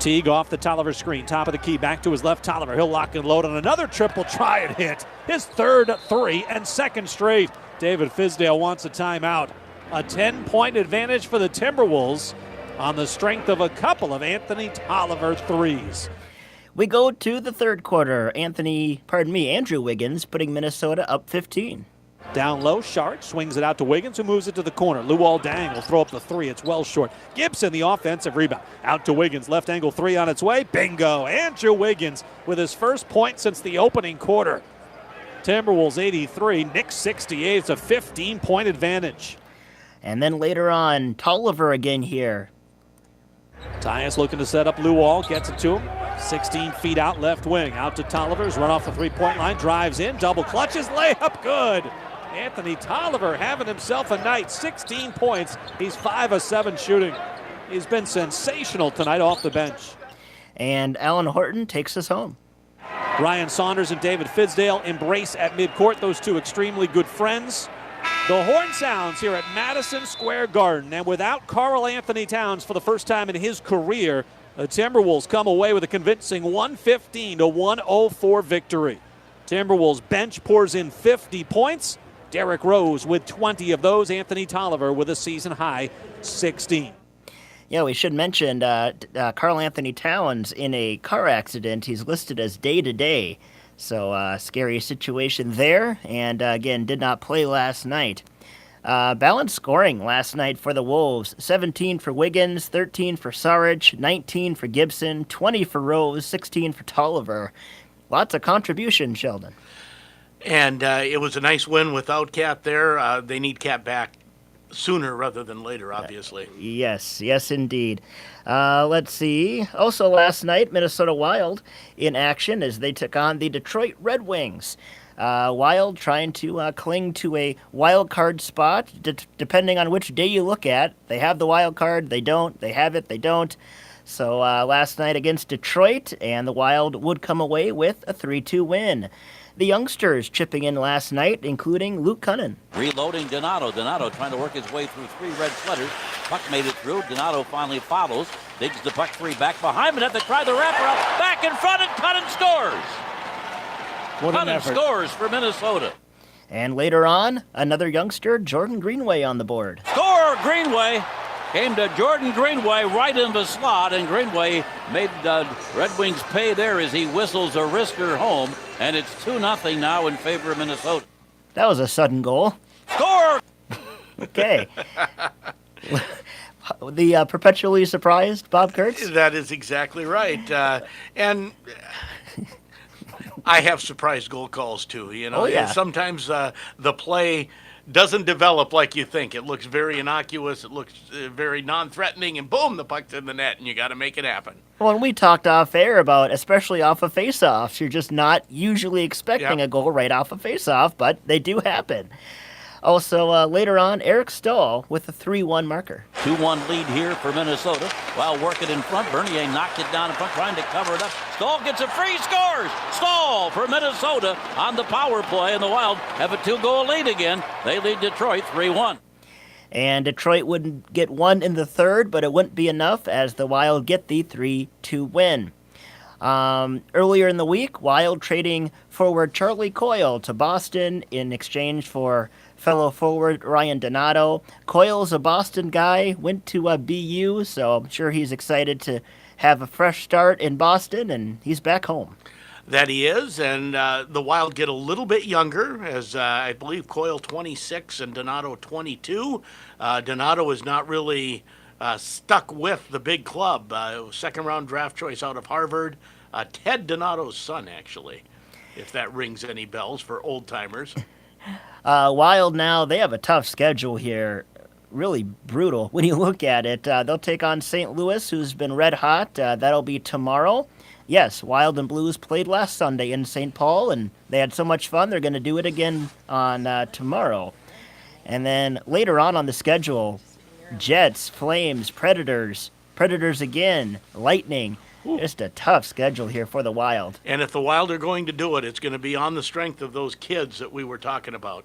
Teague off the Tolliver screen. Top of the key. Back to his left. Tolliver. He'll lock and load on another triple. Try and hit. His third three and second straight. David Fizdale wants a timeout. A 10-point advantage for the Timberwolves on the strength of a couple of Anthony Tolliver threes. We go to the third quarter. Andrew Wiggins putting Minnesota up 15. Down low, Shark swings it out to Wiggins, who moves it to the corner. Luol Deng will throw up the three. It's well short. Gibson, the offensive rebound. Out to Wiggins. Left angle three on its way. Bingo. Andrew Wiggins with his first point since the opening quarter. Timberwolves 83, Knicks 68. It's a 15-point advantage. And then later on, Tolliver again here. Tyus looking to set up Luol. Gets it to him. 16 feet out left wing. Out to Tolliver's. Run off the three-point line. Drives in. Double clutches. Layup good. Anthony Tolliver having himself a night. 16 points. He's 5 of 7 shooting. He's been sensational tonight off the bench. And Alan Horton takes us home. Ryan Saunders and David Fizdale embrace at midcourt. Those two extremely good friends. The horn sounds here at Madison Square Garden. And without Karl Anthony Towns for the first time in his career, the Timberwolves come away with a convincing 115-104 victory. Timberwolves bench pours in 50 points. Derrick Rose with 20 of those. Anthony Tolliver with a season-high 16. Yeah, we should mention Karl Anthony Towns in a car accident. He's listed as day-to-day. So scary situation there. And again, did not play last night. Balanced scoring last night for the Wolves. 17 for Wiggins, 13 for Saric, 19 for Gibson, 20 for Rose, 16 for Tolliver. Lots of contribution, Sheldon. And it was a nice win without Cap there. They need Cap back sooner rather than later, obviously. Yes, indeed. Let's see. Also last night, Minnesota Wild in action as they took on the Detroit Red Wings. Wild trying to cling to a wild card spot, depending on which day you look at. They have the wild card, they don't. They have it, they don't. So last night against Detroit, and the Wild would come away with a 3-2 win. The youngsters chipping in last night, including Luke Cunnin. Reloading Donato. Donato trying to work his way through 3 red sweaters. Puck made it through. Donato finally follows. Digs the puck free back behind the net. They try the wraparound. Back in front, and Cunnin scores. Cunnin scores for Minnesota. And later on, another youngster, Jordan Greenway, on the board. Score, Greenway. Came to Jordan Greenway right in the slot, and Greenway made Red Wings pay there as he whistles a wrister home, and it's 2-0 now in favor of Minnesota. That was a sudden goal. Score! Okay. The perpetually surprised Bob Kurtz? That is exactly right. And I have surprise goal calls, too. You know, sometimes the play doesn't develop like you think. It looks very innocuous. It looks very non-threatening, and boom, the puck's in the net, and you got to make it happen. Well, and we talked off air about, especially off of face-offs, you're just not usually expecting a goal right off a face-off, but they do happen. Also, later on, Eric Stahl with a 3-1 marker. 2-1 lead here for Minnesota. While working in front, Bernier knocked it down in front, trying to cover it up. Stahl gets a free, scores! Stahl for Minnesota on the power play, and the Wild have a 2-goal lead again. They lead Detroit 3-1. And Detroit wouldn't get one in the third, but it wouldn't be enough as the Wild get the 3-2 win. Earlier in the week, Wild trading forward Charlie Coyle to Boston in exchange for fellow forward Ryan Donato. Coyle's a Boston guy, went to BU, so I'm sure he's excited to have a fresh start in Boston, and he's back home. That he is, and the Wild get a little bit younger, as I believe Coyle 26 and Donato 22. Donato is not really stuck with the big club. Second-round draft choice out of Harvard. Ted Donato's son, actually, if that rings any bells for old-timers. Wild now, they have a tough schedule here. Really brutal when you look at it. They'll take on St. Louis, who's been red hot. That'll be tomorrow. Yes, Wild and Blues played last Sunday in St. Paul, and they had so much fun, they're going to do it again on tomorrow. And then later on the schedule, Jets, Flames, Predators, Predators again, Lightning. Just a tough schedule here for the Wild. And if the Wild are going to do it, it's going to be on the strength of those kids that we were talking about.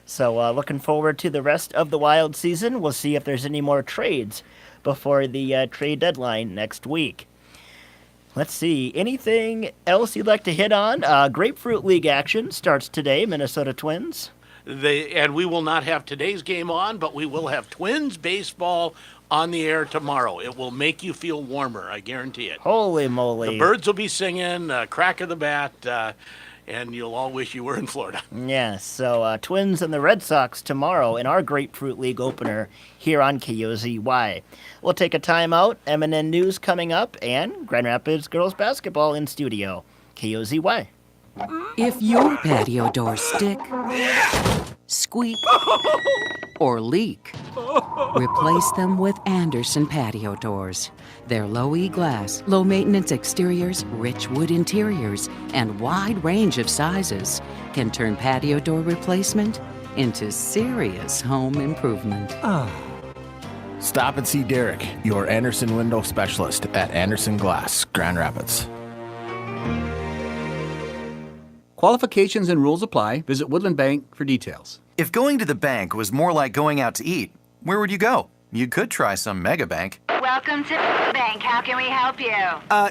So looking forward to the rest of the Wild season. We'll see if there's any more trades before the trade deadline next week. Let's see. Anything else you'd like to hit on? Grapefruit League action starts today, Minnesota Twins. And we will not have today's game on, but we will have Twins baseball on the air tomorrow. It will make you feel warmer, I guarantee it. Holy moly. The birds will be singing, crack of the bat. and you'll all wish you were in Florida. Yes, so Twins and the Red Sox tomorrow in our Grapefruit League opener here on KOZY. We'll take a timeout, MNN News coming up, and Grand Rapids girls basketball in studio. KOZY. If your patio doors stick, squeak, or leak, replace them with Anderson patio doors. Their low E-glass, low-maintenance exteriors, rich wood interiors, and wide range of sizes can turn patio door replacement into serious home improvement. Stop and see Derek, your Anderson window specialist at Anderson Glass, Grand Rapids. Qualifications and rules apply. Visit Woodland Bank for details. If going to the bank was more like going out to eat, where would you go? You could try some Mega Bank. Welcome to the bank. How can we help you?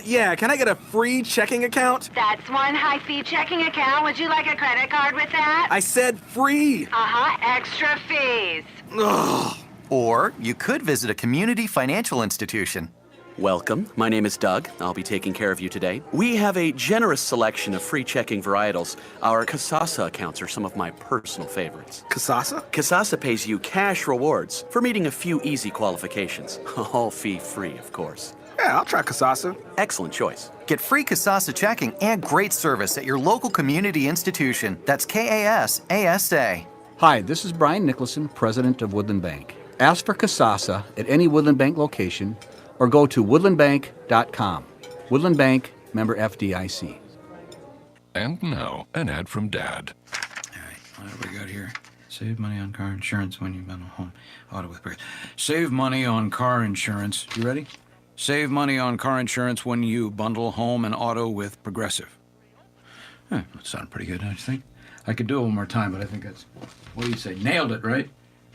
Yeah, can I get a free checking account? That's one high-fee checking account. Would you like a credit card with that? I said free. Extra fees. Ugh. Or you could visit a community financial institution. Welcome. My name is Doug. I'll be taking care of you today. We have a generous selection of free checking varietals. Our Kasasa accounts are some of my personal favorites. Kasasa? Kasasa pays you cash rewards for meeting a few easy qualifications. All fee-free, of course. Yeah, I'll try Kasasa. Excellent choice. Get free Kasasa checking and great service at your local community institution. That's KASASA. Hi, this is Brian Nicholson, president of Woodland Bank. Ask for Kasasa at any Woodland Bank location or go to woodlandbank.com. Woodland Bank, member FDIC. And now, an ad from Dad. All right, what do we got here? Save money on car insurance when you bundle home auto with Progressive. Save money on car insurance. You ready? Save money on car insurance when you bundle home and auto with Progressive. That sounded pretty good, don't you think? I could do it one more time, but I think that's... What do you say? Nailed it, right?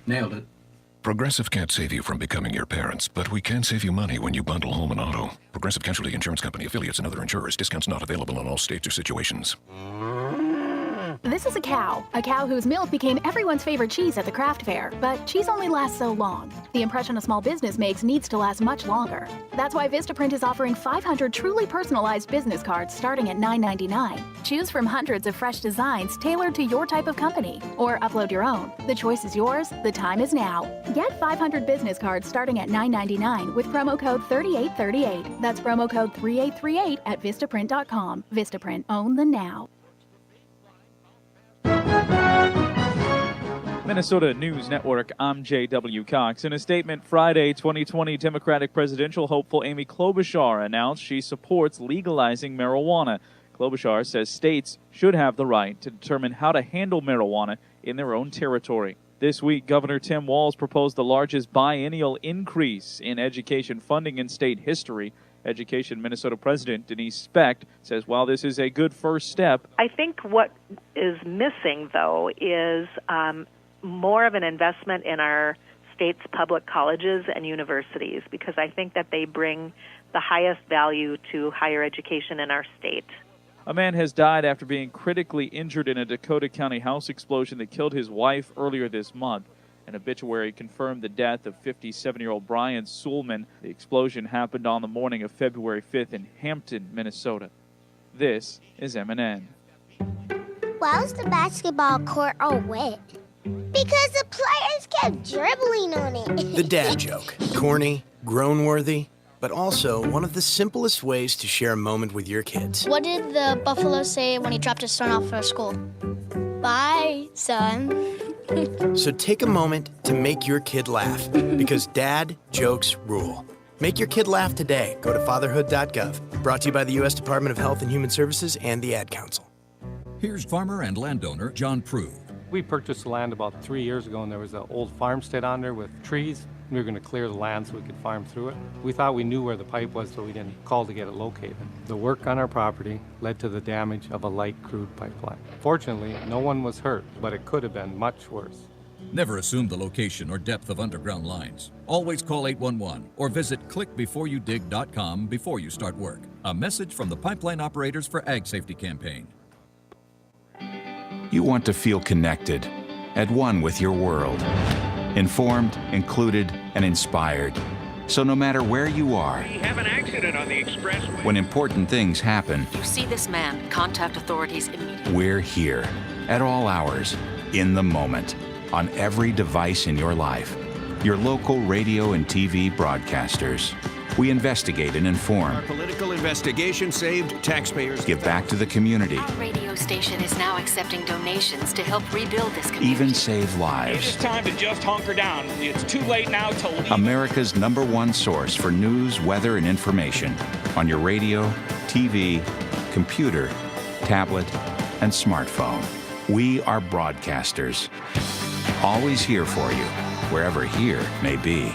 Nailed it. Progressive can't save you from becoming your parents, but we can save you money when you bundle home and auto. Progressive Casualty Insurance Company, affiliates, and other insurers. Discounts not available in all states or situations. This is a cow whose milk became everyone's favorite cheese at the craft fair. But cheese only lasts so long. The impression a small business makes needs to last much longer. That's why Vistaprint is offering 500 truly personalized business cards starting at $9.99. Choose from hundreds of fresh designs tailored to your type of company, or upload your own. The choice is yours. The time is now. Get 500 business cards starting at $9.99 with promo code 3838. That's promo code 3838 at Vistaprint.com. Vistaprint, own the now. Minnesota News Network, I'm J.W. Cox. In a statement Friday, 2020 Democratic presidential hopeful Amy Klobuchar announced she supports legalizing marijuana. Klobuchar says states should have the right to determine how to handle marijuana in their own territory. This week, Governor Tim Walz proposed the largest biennial increase in education funding in state history. Education Minnesota President Denise Specht says while this is a good first step, I think what is missing, though, is more of an investment in our state's public colleges and universities, because I think that they bring the highest value to higher education in our state. A man has died after being critically injured in a Dakota County house explosion that killed his wife earlier this month. An obituary confirmed the death of 57-year-old Brian Suleman. The explosion happened on the morning of February 5th in Hampton, Minnesota. This is MNN. Why was the basketball court all wet? Because the players kept dribbling on it. The dad joke. Corny, groan-worthy, but also one of the simplest ways to share a moment with your kids. What did the buffalo say when he dropped his son off for school? Bye, son. So take a moment to make your kid laugh, because dad jokes rule. Make your kid laugh today. Go to fatherhood.gov. Brought to you by the U.S. Department of Health and Human Services and the Ad Council. Here's farmer and landowner John Prue. We purchased the land about 3 years ago, and there was an old farmstead on there with trees. We were going to clear the land so we could farm through it. We thought we knew where the pipe was, so we didn't call to get it located. The work on our property led to the damage of a light crude pipeline. Fortunately, no one was hurt, but it could have been much worse. Never assume the location or depth of underground lines. Always call 811 or visit clickbeforeyoudig.com before you start work. A message from the Pipeline Operators for Ag Safety Campaign. You want to feel connected, at one with your world. Informed, included, and inspired. So no matter where you are, We have an accident on the expressway. when important things happen, You see this man, contact authorities immediately. we're here at all hours, in the moment, on every device in your life. Your local radio and TV broadcasters. We investigate and inform, Our political investigation saved taxpayers. give back to the community, Our radio station is now accepting donations to help rebuild this community. even save It lives. is time to just hunker down. It's too late now to leave. America's #1 source for news, weather, and information on your radio, TV, computer, tablet, and smartphone. We are broadcasters. Always here for you, wherever here may be.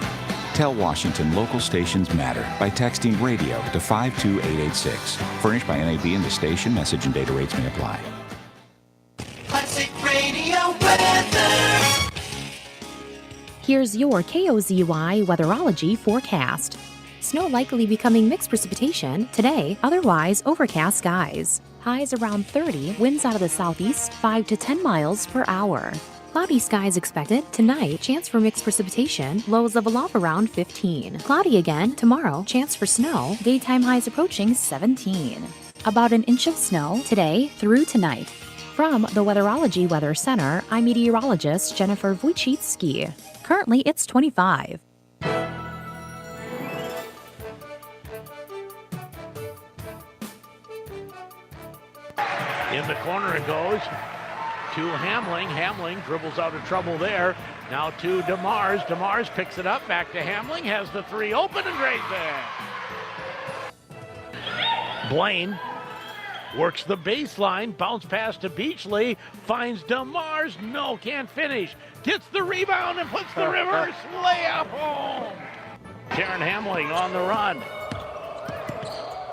Tell Washington local stations matter by texting radio to 52886. Furnished by NAB and the station. Message and data rates may apply. Classic Radio weather. Here's your KOZY weatherology forecast. Snow likely becoming mixed precipitation today, otherwise overcast skies. Highs around 30, winds out of the southeast 5 to 10 miles per hour. Cloudy skies expected tonight, chance for mixed precipitation, lows level off around 15. Cloudy again tomorrow, chance for snow, daytime highs approaching 17. About an inch of snow today through tonight. From the Weatherology Weather Center, I'm meteorologist Jennifer Wojcicki. Currently, it's 25. In the corner it goes to Hamling. Hamling dribbles out of trouble there. Now to DeMars. DeMars picks it up. Back to Hamling. Has the three open and drains it. Blaine works the baseline. Bounce pass to Beachley. Finds DeMars. No, can't finish. Gets the rebound and puts the reverse layup home. Karen Hamling on the run.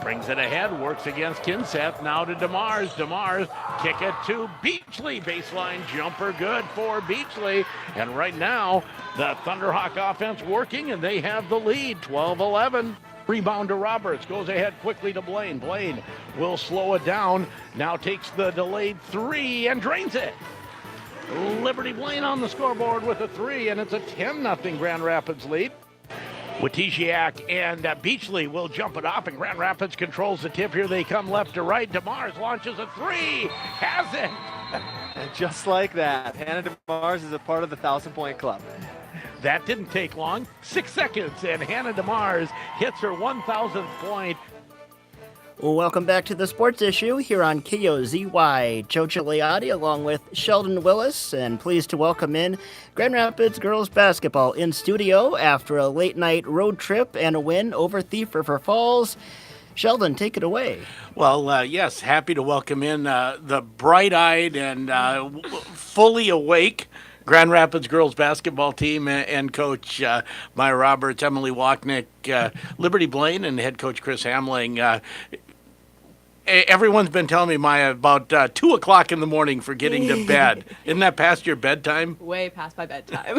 Brings it ahead, works against Kinseth, now to DeMars. DeMars, kick it to Beachley. Baseline jumper good for Beachley. And right now, the Thunderhawk offense working, and they have the lead, 12-11. Rebound to Roberts, goes ahead quickly to Blaine. Blaine will slow it down, now takes the delayed three and drains it. Liberty Blaine on the scoreboard with a three, and it's a 10-0 Grand Rapids lead. Wojciak and Beachley will jump it off, and Grand Rapids controls the tip. Here they come left to right. DeMars launches a three. Has it. And just like that, Hannah DeMars is a part of the 1,000-point club. That didn't take long. 6 seconds, and Hannah DeMars hits her 1,000th point. Welcome back to the Sports Issue here on KOZY. Joe Gigliotti along with Sheldon Willis, and pleased to welcome in Grand Rapids girls basketball in studio after a late night road trip and a win over Thief River Falls. Sheldon, take it away. Well, yes, happy to welcome in the bright-eyed and fully awake Grand Rapids girls basketball team and coach Maya Roberts, Emily Wachnick, Liberty Blaine, and head coach Chris Hamling. Everyone's been telling me, Maya, about 2 o'clock in the morning for getting to bed. Isn't that past your bedtime? Way past my bedtime.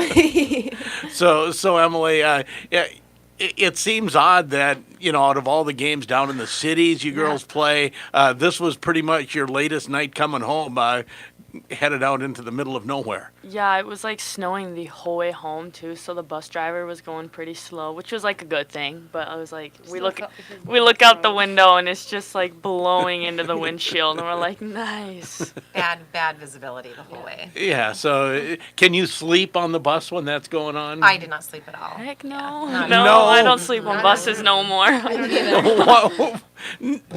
So Emily, it seems odd that, out of all the games down in the cities you girls play, this was pretty much your latest night coming home, headed out into the middle of nowhere. Yeah, it was like snowing the whole way home too, so the bus driver was going pretty slow, which was like a good thing. But I was like, we look out the window and it's just like blowing into the windshield, and we're like, nice. Bad visibility the whole way. Yeah. So can you sleep on the bus when that's going on? I did not sleep at all. Heck no. Yeah. No, I don't sleep on buses no more. I don't either.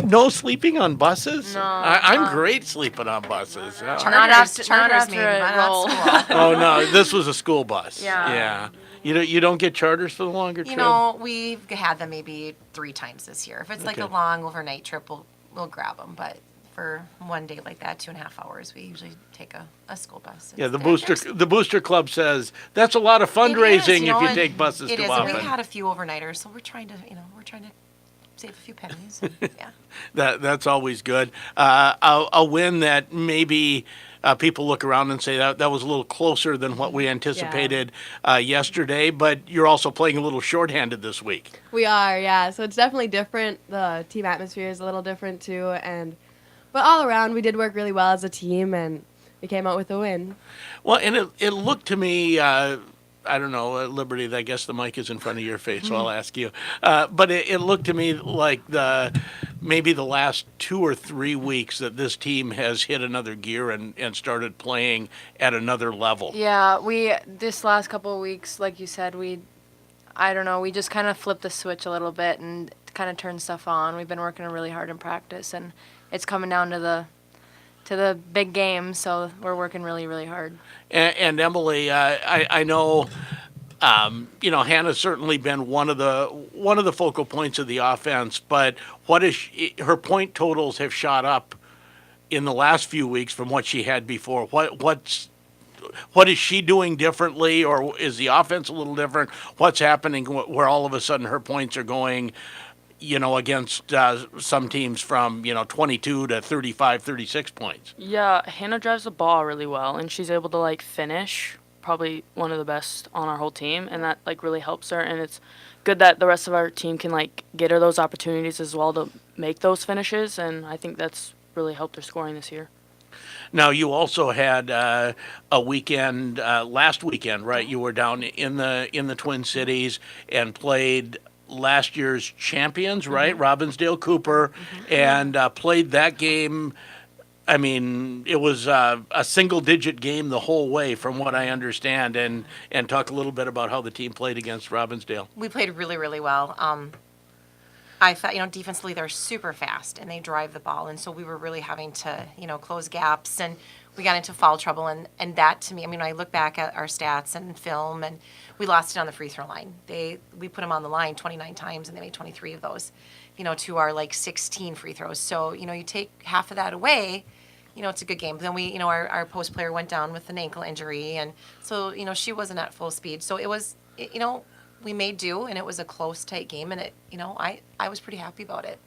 No sleeping on buses? No. I'm great sleeping on buses. Charters maybe, but not school. Oh no, this was a school bus. Yeah. You don't get charters for the longer trip? We've had them maybe 3 times this year. If it's like a long overnight trip, we'll grab them. But for one day like that, 2.5 hours, we usually take a school bus. Yeah, the booster club says that's a lot of fundraising if you take buses too often. We've had a few overnighters, so we're trying to save a few pennies. Yeah. That's always good. A win that maybe people look around and say that was a little closer than what we anticipated yesterday, but you're also playing a little shorthanded this week. We are, yeah. So it's definitely different. The team atmosphere is a little different too, but all around we did work really well as a team, and we came out with a win. Well, and it looked to me I don't know, Liberty, I guess the mic is in front of your face, so I'll ask you. But it looked to me like maybe the last 2 or 3 weeks that this team has hit another gear and started playing at another level. Yeah, this last couple of weeks, like you said, I don't know, we just kind of flipped the switch a little bit and kind of turned stuff on. We've been working really hard in practice, and it's coming down to the big game, so we're working really, really hard. And Emily, I know, Hannah's certainly been one of the focal points of the offense, but her point totals have shot up in the last few weeks from what she had before. What is she doing differently, or is the offense a little different? What's happening where all of a sudden her points are going, against some teams from, 22 to 35, 36 points? Yeah, Hannah drives the ball really well, and she's able to, finish, probably one of the best on our whole team, and that, really helps her, and it's good that the rest of our team can, get her those opportunities as well to make those finishes, and I think that's really helped her scoring this year. Now, you also had a weekend last weekend, right? You were down in the Twin Cities and played last year's champions, right? Robbinsdale Cooper, and played that game. I mean, it was a single-digit game the whole way, from what I understand. And talk a little bit about how the team played against Robbinsdale. We played really, really well. I thought, defensively they're super fast and they drive the ball, and so we were really having to, close gaps, and we got into foul trouble, and that to me, I look back at our stats and film, and we lost it on the free throw line. We put them on the line 29 times, and they made 23 of those, to our 16 free throws. So, you take half of that away, it's a good game. But then we, our post player went down with an ankle injury, and so, she wasn't at full speed. So it was, we made do, and it was a close, tight game, and I was pretty happy about it.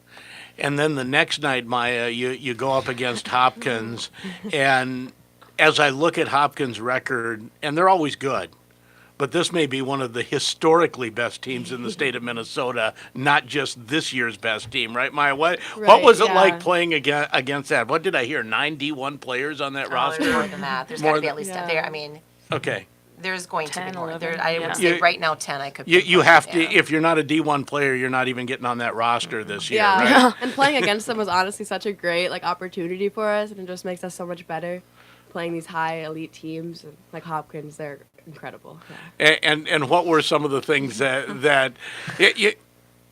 And then the next night, Maya, you go up against Hopkins, and as I look at Hopkins' record, and they're always good, but this may be one of the historically best teams in the state of Minnesota, not just this year's best team, right, Maya? What was it like playing against that? What did I hear? 9 D1 players on that roster? There's more than that. There's got to be at least 10 there. Okay. There's going 10, to be more. 11, I would say right now 10 I could. You have to, if you're not a D1 player, you're not even getting on that roster this year, right? And playing against them was honestly such a great opportunity for us, and it just makes us so much better. Playing these high elite teams like Hopkins, they're incredible. Yeah. And what were some of the things that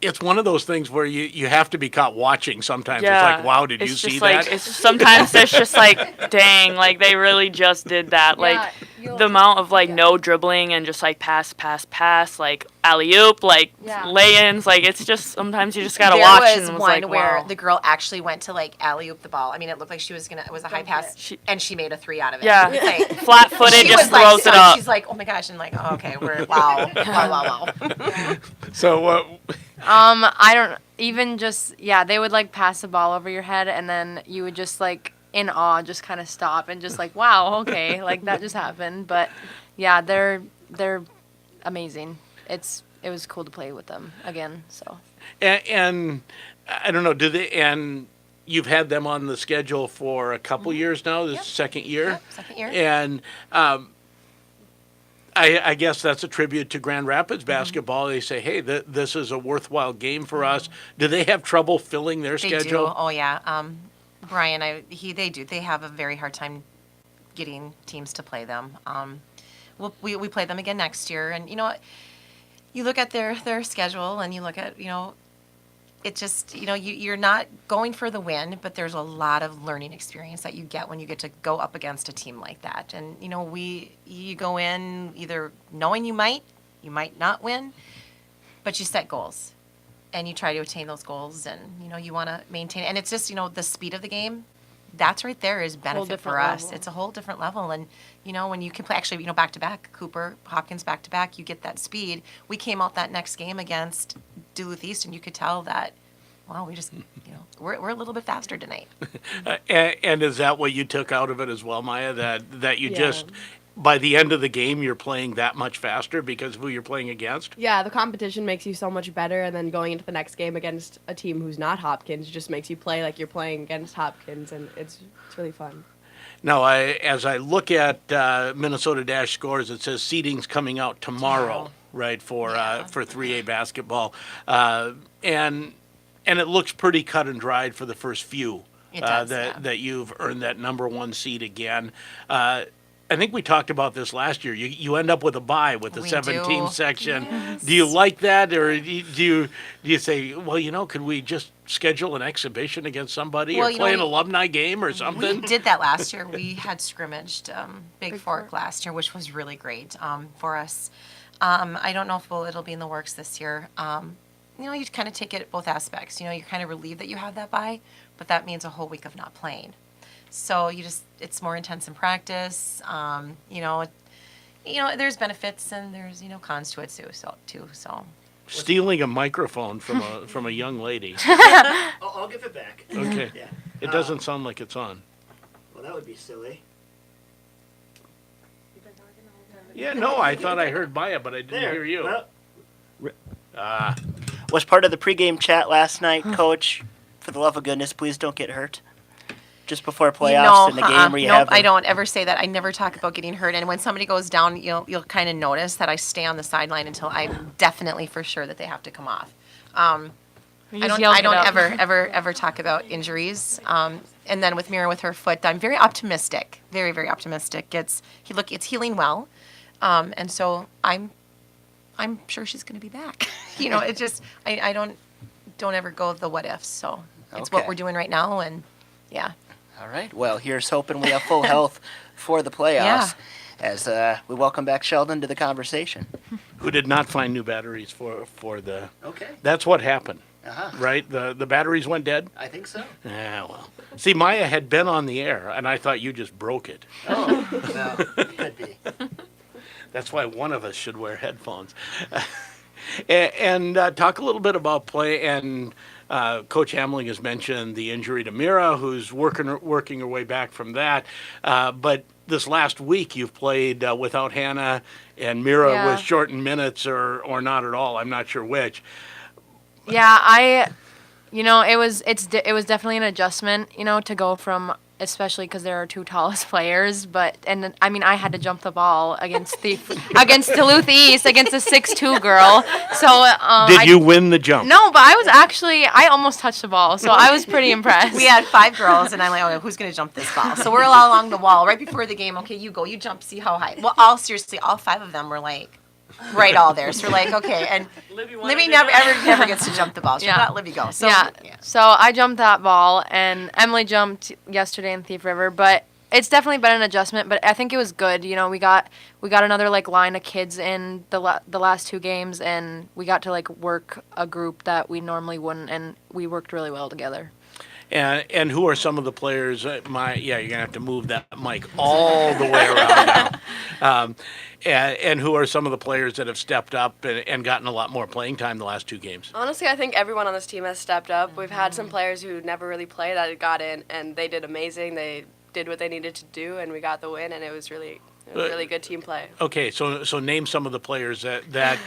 it's one of those things where you have to be caught watching sometimes. Yeah. It's like, wow, did you see that? Sometimes it's just dang, they really just did that. The amount of no dribbling and just pass, alley-oop, lay-ins, it's just sometimes you just gotta watch. There was one where the girl actually went to alley-oop the ball. It looked like she was it was a high pass, and she made a 3 out of it. Yeah, flat-footed, just throws it up. She's like, oh my gosh, and oh, okay, wow. So I don't even they would pass the ball over your head, and then you would just in awe just kind of stop and just wow, okay, that just happened. But yeah, they're amazing. It was cool to play with them again. So and I don't know, and you've had them on the schedule for a couple years now. This is second year. Yep, second year. And I guess that's a tribute to Grand Rapids basketball. They say, hey, this is a worthwhile game for us. Do they have trouble filling their schedule? They do. Oh yeah. Brian, they do. They have a very hard time getting teams to play them. We play them again next year, and you look at their schedule, and you look at it just you're not going for the win, but there's a lot of learning experience that you get when you get to go up against a team like that. And you go in either knowing you might not win, but you set goals. And you try to attain those goals, and you want to maintain it. And it's just the speed of the game. That's right there is benefit for us. Level. It's a whole different level. And when you can play actually back to back, Cooper, Hopkins back to back, you get that speed. We came out that next game against Duluth East, and you could tell that. Wow, we just we're a little bit faster tonight. And is that what you took out of it as well, Maya? That you just. By the end of the game, you're playing that much faster because of who you're playing against? Yeah, the competition makes you so much better, and then going into the next game against a team who's not Hopkins just makes you play like you're playing against Hopkins, and it's really fun. Now, as I look at Minnesota Dash scores, it says seeding's coming out tomorrow, right, for 3A basketball, and it looks pretty cut and dried for the first few. It does, that you've earned that number one seed again. I think we talked about this last year. You end up with a bye with the 17 section. Yes. Do you like that, or do you say, well, could we just schedule an exhibition against somebody or play an alumni game or something? We did that last year. We had scrimmaged Big Fork last year, which was really great for us. I don't know if it'll be in the works this year. You kind of take it both aspects. You're kind of relieved that you have that bye, but that means a whole week of not playing. So it's more intense in practice. There's benefits and there's cons to it too. So Stealing a microphone from a young lady. I'll give it back. Okay. Yeah. It doesn't sound like it's on. Well, that would be silly. Yeah, no, I thought I heard Maya, but I didn't hear you. Was part of the pregame chat last night, Coach. For the love of goodness, please don't get hurt. Just before playoffs in the game where you have. I don't ever say that. I never talk about getting hurt. And when somebody goes down, you'll kind of notice that I stay on the sideline until I'm definitely for sure that they have to come off. I don't ever talk about injuries. And then with Mira with her foot, I'm very optimistic, very very optimistic. It's healing well, and so I'm sure she's going to be back. It just I don't ever go the what ifs. So it's what we're doing right now, and yeah. All right. Well, here's hoping we have full health for the playoffs as we welcome back Sheldon to the conversation. Who did not find new batteries for the... Okay. That's what happened, Uh-huh. right? The batteries went dead? I think so. Yeah, well. See, Maya had been on the air, and I thought you just broke it. Oh, well, could be. That's why one of us should wear headphones. and talk a little bit about play and... Coach Hamling has mentioned the injury to Mira, who's working her way back from that. But this last week, you've played without Hannah and Mira with shortened minutes or not at all. I'm not sure which. Yeah, it was definitely an adjustment, to go from, especially because there are two tallest players, I had to jump the ball against Duluth East, against a 6'2" girl. So did you win the jump? No, but I almost touched the ball, so I was pretty impressed. We had 5 girls, and I'm like, okay, who's going to jump this ball? So we're all along the wall right before the game. Okay, you go, you jump, see how high. Well, all 5 of them were like, all there. So we're like, okay, and Libby never gets to jump the ball. She'll let Libby go. So, So I jumped that ball, and Emily jumped yesterday in Thief River, but it's definitely been an adjustment. But I think it was good. We got another line of kids in the last 2 games, and we got to work a group that we normally wouldn't, and we worked really well together. And who are some of the players? You're gonna have to move that mic all the way around now. And who are some of the players that have stepped up and gotten a lot more playing time the last 2 games? Honestly, I think everyone on this team has stepped up. We've had some players who never really played that got in, and they did amazing. They did what they needed to do, and we got the win, and it was really good team play. Okay, so name some of the players that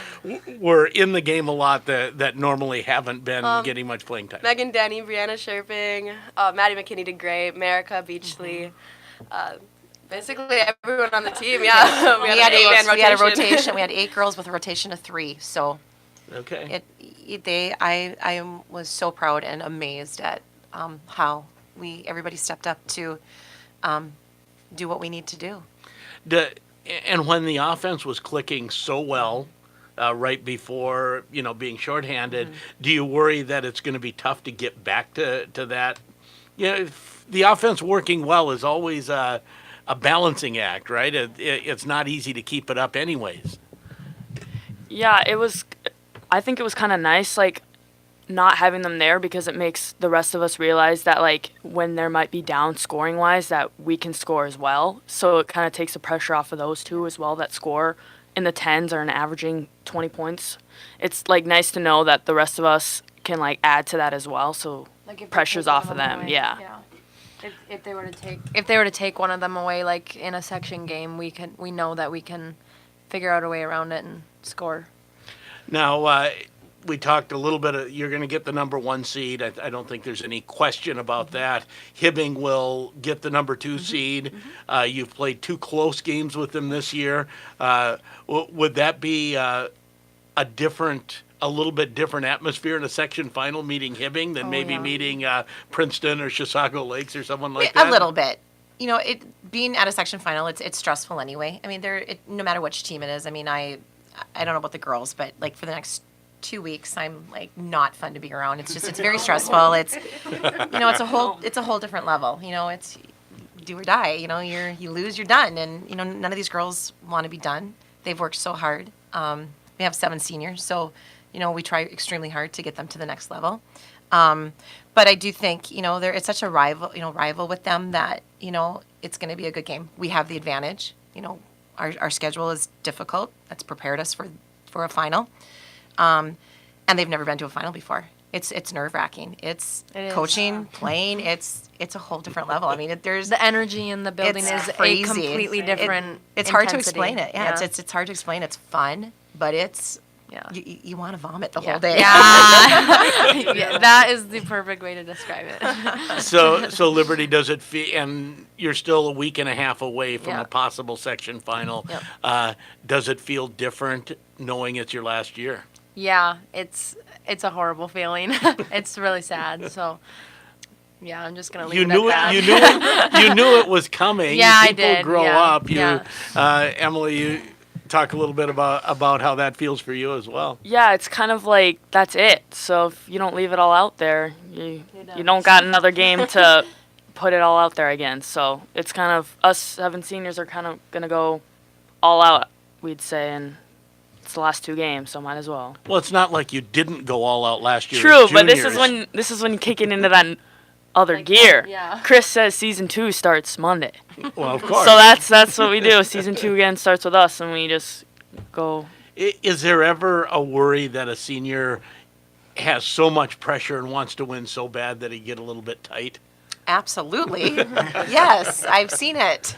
were in the game a lot that normally haven't been getting much playing time. Megan Denny, Brianna Sherping, Maddie McKinney did great, Marika Beachley, basically everyone on the team. Yeah, we had a rotation. We had 8 girls with a rotation of 3. So okay, I was so proud and amazed at how everybody stepped up to do what we need to do. And when the offense was clicking so well right before being shorthanded, do you worry that it's going to be tough to get back to that? The offense working well is always a balancing act, right? It's not easy to keep it up anyways. Yeah, I think it was kind of nice, not having them there, because it makes the rest of us realize that when there might be down scoring wise, that we can score as well. So it kind of takes the pressure off of those two as well that score in the 10s or averaging 20 points. It's nice to know that the rest of us can add to that as well. So pressure's off of them. Yeah. If they were to take one of them away, in a section game, we know that we can figure out a way around it and score. Now, we talked a little bit. You're going to get the number 1 seed. I don't think there's any question about that. Hibbing will get the number 2 seed. You've played 2 close games with them this year. Would that be a little bit different atmosphere in a section final meeting Hibbing than meeting Princeton or Chisago Lakes or someone like that? A little bit. You know, being at a section final, it's stressful anyway. I mean, no matter which team it is. I mean, I don't know about the girls, but like for the next 2 weeks, I'm like not fun to be around. It's very stressful. It's it's a whole different level. You know, it's do or die. You know, you lose, you're done. And you know, none of these girls want to be done. They've worked so hard. We have 7 seniors, so you know we try extremely hard to get them to the next level. But I do think it's such a rival with them that it's going to be a good game. We have the advantage. You know, our schedule is difficult. That's prepared us for a final. And they've never been to a final before. It's nerve-wracking. It's coaching, playing. It's a whole different level. I mean, there's the energy in the building is crazy. A completely different. It's hard to explain it. Yeah, it's hard to explain. It's fun, but it's you want to vomit the whole day. Yeah, that is the perfect way to describe it. So Liberty, does it feel? And you're still a week and a half away from a possible section final. Yep. Does it feel different knowing it's your last year? Yeah, it's a horrible feeling. It's really sad. So, yeah, I'm just gonna leave it at that. You knew it was coming. Yeah, People I did. grow up. Emily, you talk a little bit about how that feels for you as well. Yeah, it's kind of like that's it. So if you don't leave it all out there, you don't got another game to put it all out there again. So it's kind of us 7 seniors are kind of gonna go all out, we'd say, and it's the last 2 games, so might as well. Well, it's not like you didn't go all out last year. True, but this is when kicking into that other gear. Yeah. Chris says season 2 starts Monday. Well, of course. So that's what we do. Season 2 again starts with us, and we just go. Is there ever a worry that a senior has so much pressure and wants to win so bad that he get a little bit tight? Absolutely. Yes, I've seen it.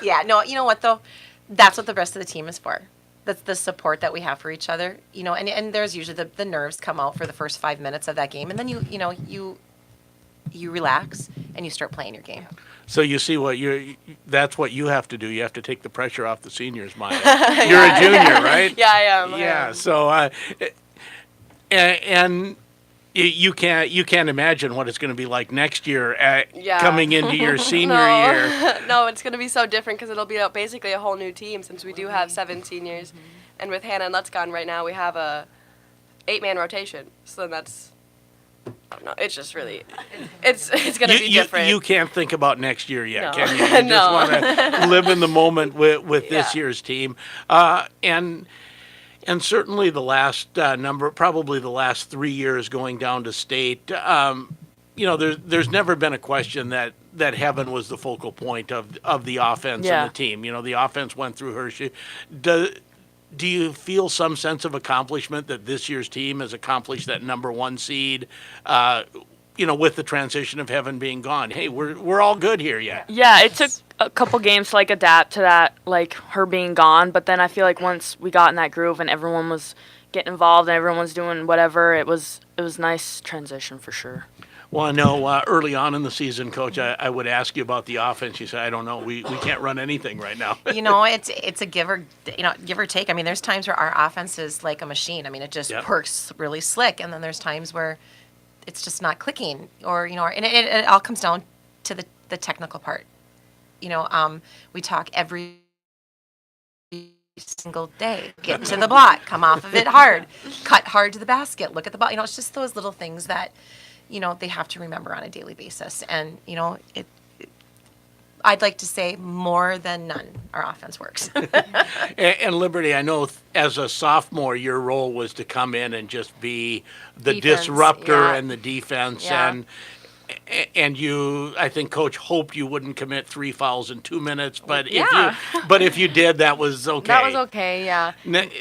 Yeah, no, you know what though? That's what the rest of the team is for. That's the support that we have for each other. You know, and there's usually the nerves come out for the first 5 minutes of that game, and then you relax and you start playing your game. So you see that's what you have to do. You have to take the pressure off the seniors, Maya. You're a junior, right? Yeah, I am. Yeah. So and you can't imagine what it's going to be like next year coming into your senior year. No, it's going to be so different because it'll be basically a whole new team since we do have 7 seniors. And with Hannah and Let's Gone right now, we have a 8-man rotation. So then that's, I don't know, it's just really, it's going to be different. You can't think about next year yet, No. can you? You just want to live in the moment with this year's team. And certainly the last probably the last 3 years going down to state, there's never been a question that Heaven was the focal point of the offense and the team. You know, the offense went through her. Do you feel some sense of accomplishment that this year's team has accomplished that number 1 seed? With the transition of Heaven being gone. Hey, we're all good here yet. Yeah, it took a couple games to adapt to that, her being gone. But then I feel like once we got in that groove and everyone was getting involved and everyone was doing whatever, it was nice transition for sure. Well, I know early on in the season, Coach, I would ask you about the offense. You said, I don't know, we can't run anything right now. It's a give or take. I mean, there's times where our offense is like a machine. I mean, it just works really slick, and then there's times where it's just not clicking, and it all comes down to the technical part. We talk every single day. Get to the block, come off of it hard, cut hard to the basket, look at the ball. It's just those little things that, they have to remember on a daily basis. And, I'd like to say more than none, our offense works. And Liberty, I know as a sophomore, your role was to come in and just be the Defense, disruptor and the defense. Yeah. And you, I think Coach hoped you wouldn't commit 3 fouls in 2 minutes, but if you did, that was okay. That was okay, yeah.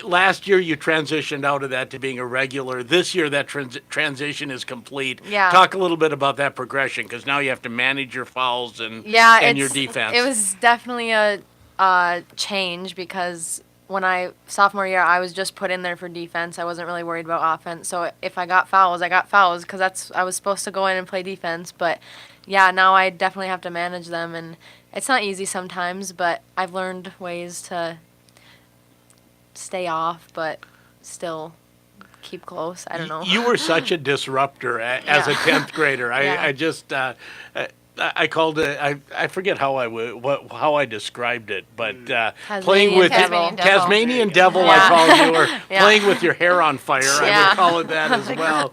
Last year you transitioned out of that to being a regular. This year that transition is complete. Yeah. Talk a little bit about that progression, because now you have to manage your fouls and your defense. It was definitely a change because sophomore year, I was just put in there for defense. I wasn't really worried about offense. So if I got fouls, I got fouls because I was supposed to go in and play defense. But yeah, now I definitely have to manage them, and it's not easy sometimes. But I've learned ways to stay off, but still keep close. I don't know. You were such a disruptor as a 10th grader. I just I called it. I forget how I described it, but playing with Tasmanian Devil, I called you, or playing with your hair on fire. I would call it that as well.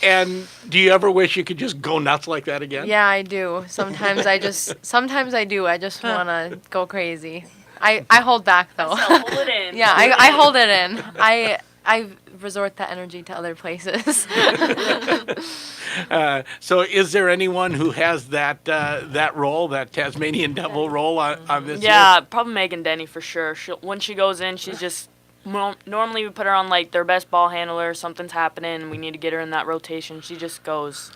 And do you ever wish you could just go nuts like that again? Yeah, I do. Sometimes I do. I just want to go crazy. I hold back though. Hold it in. Yeah, I hold it in. I resort that energy to other places. So is there anyone who has that role, that Tasmanian Devil role on this? Yeah, year? probably Megan Denny for sure. When she goes in, she's just normally we put her on like their best ball handler. Something's happening, and we need to get her in that rotation. She just goes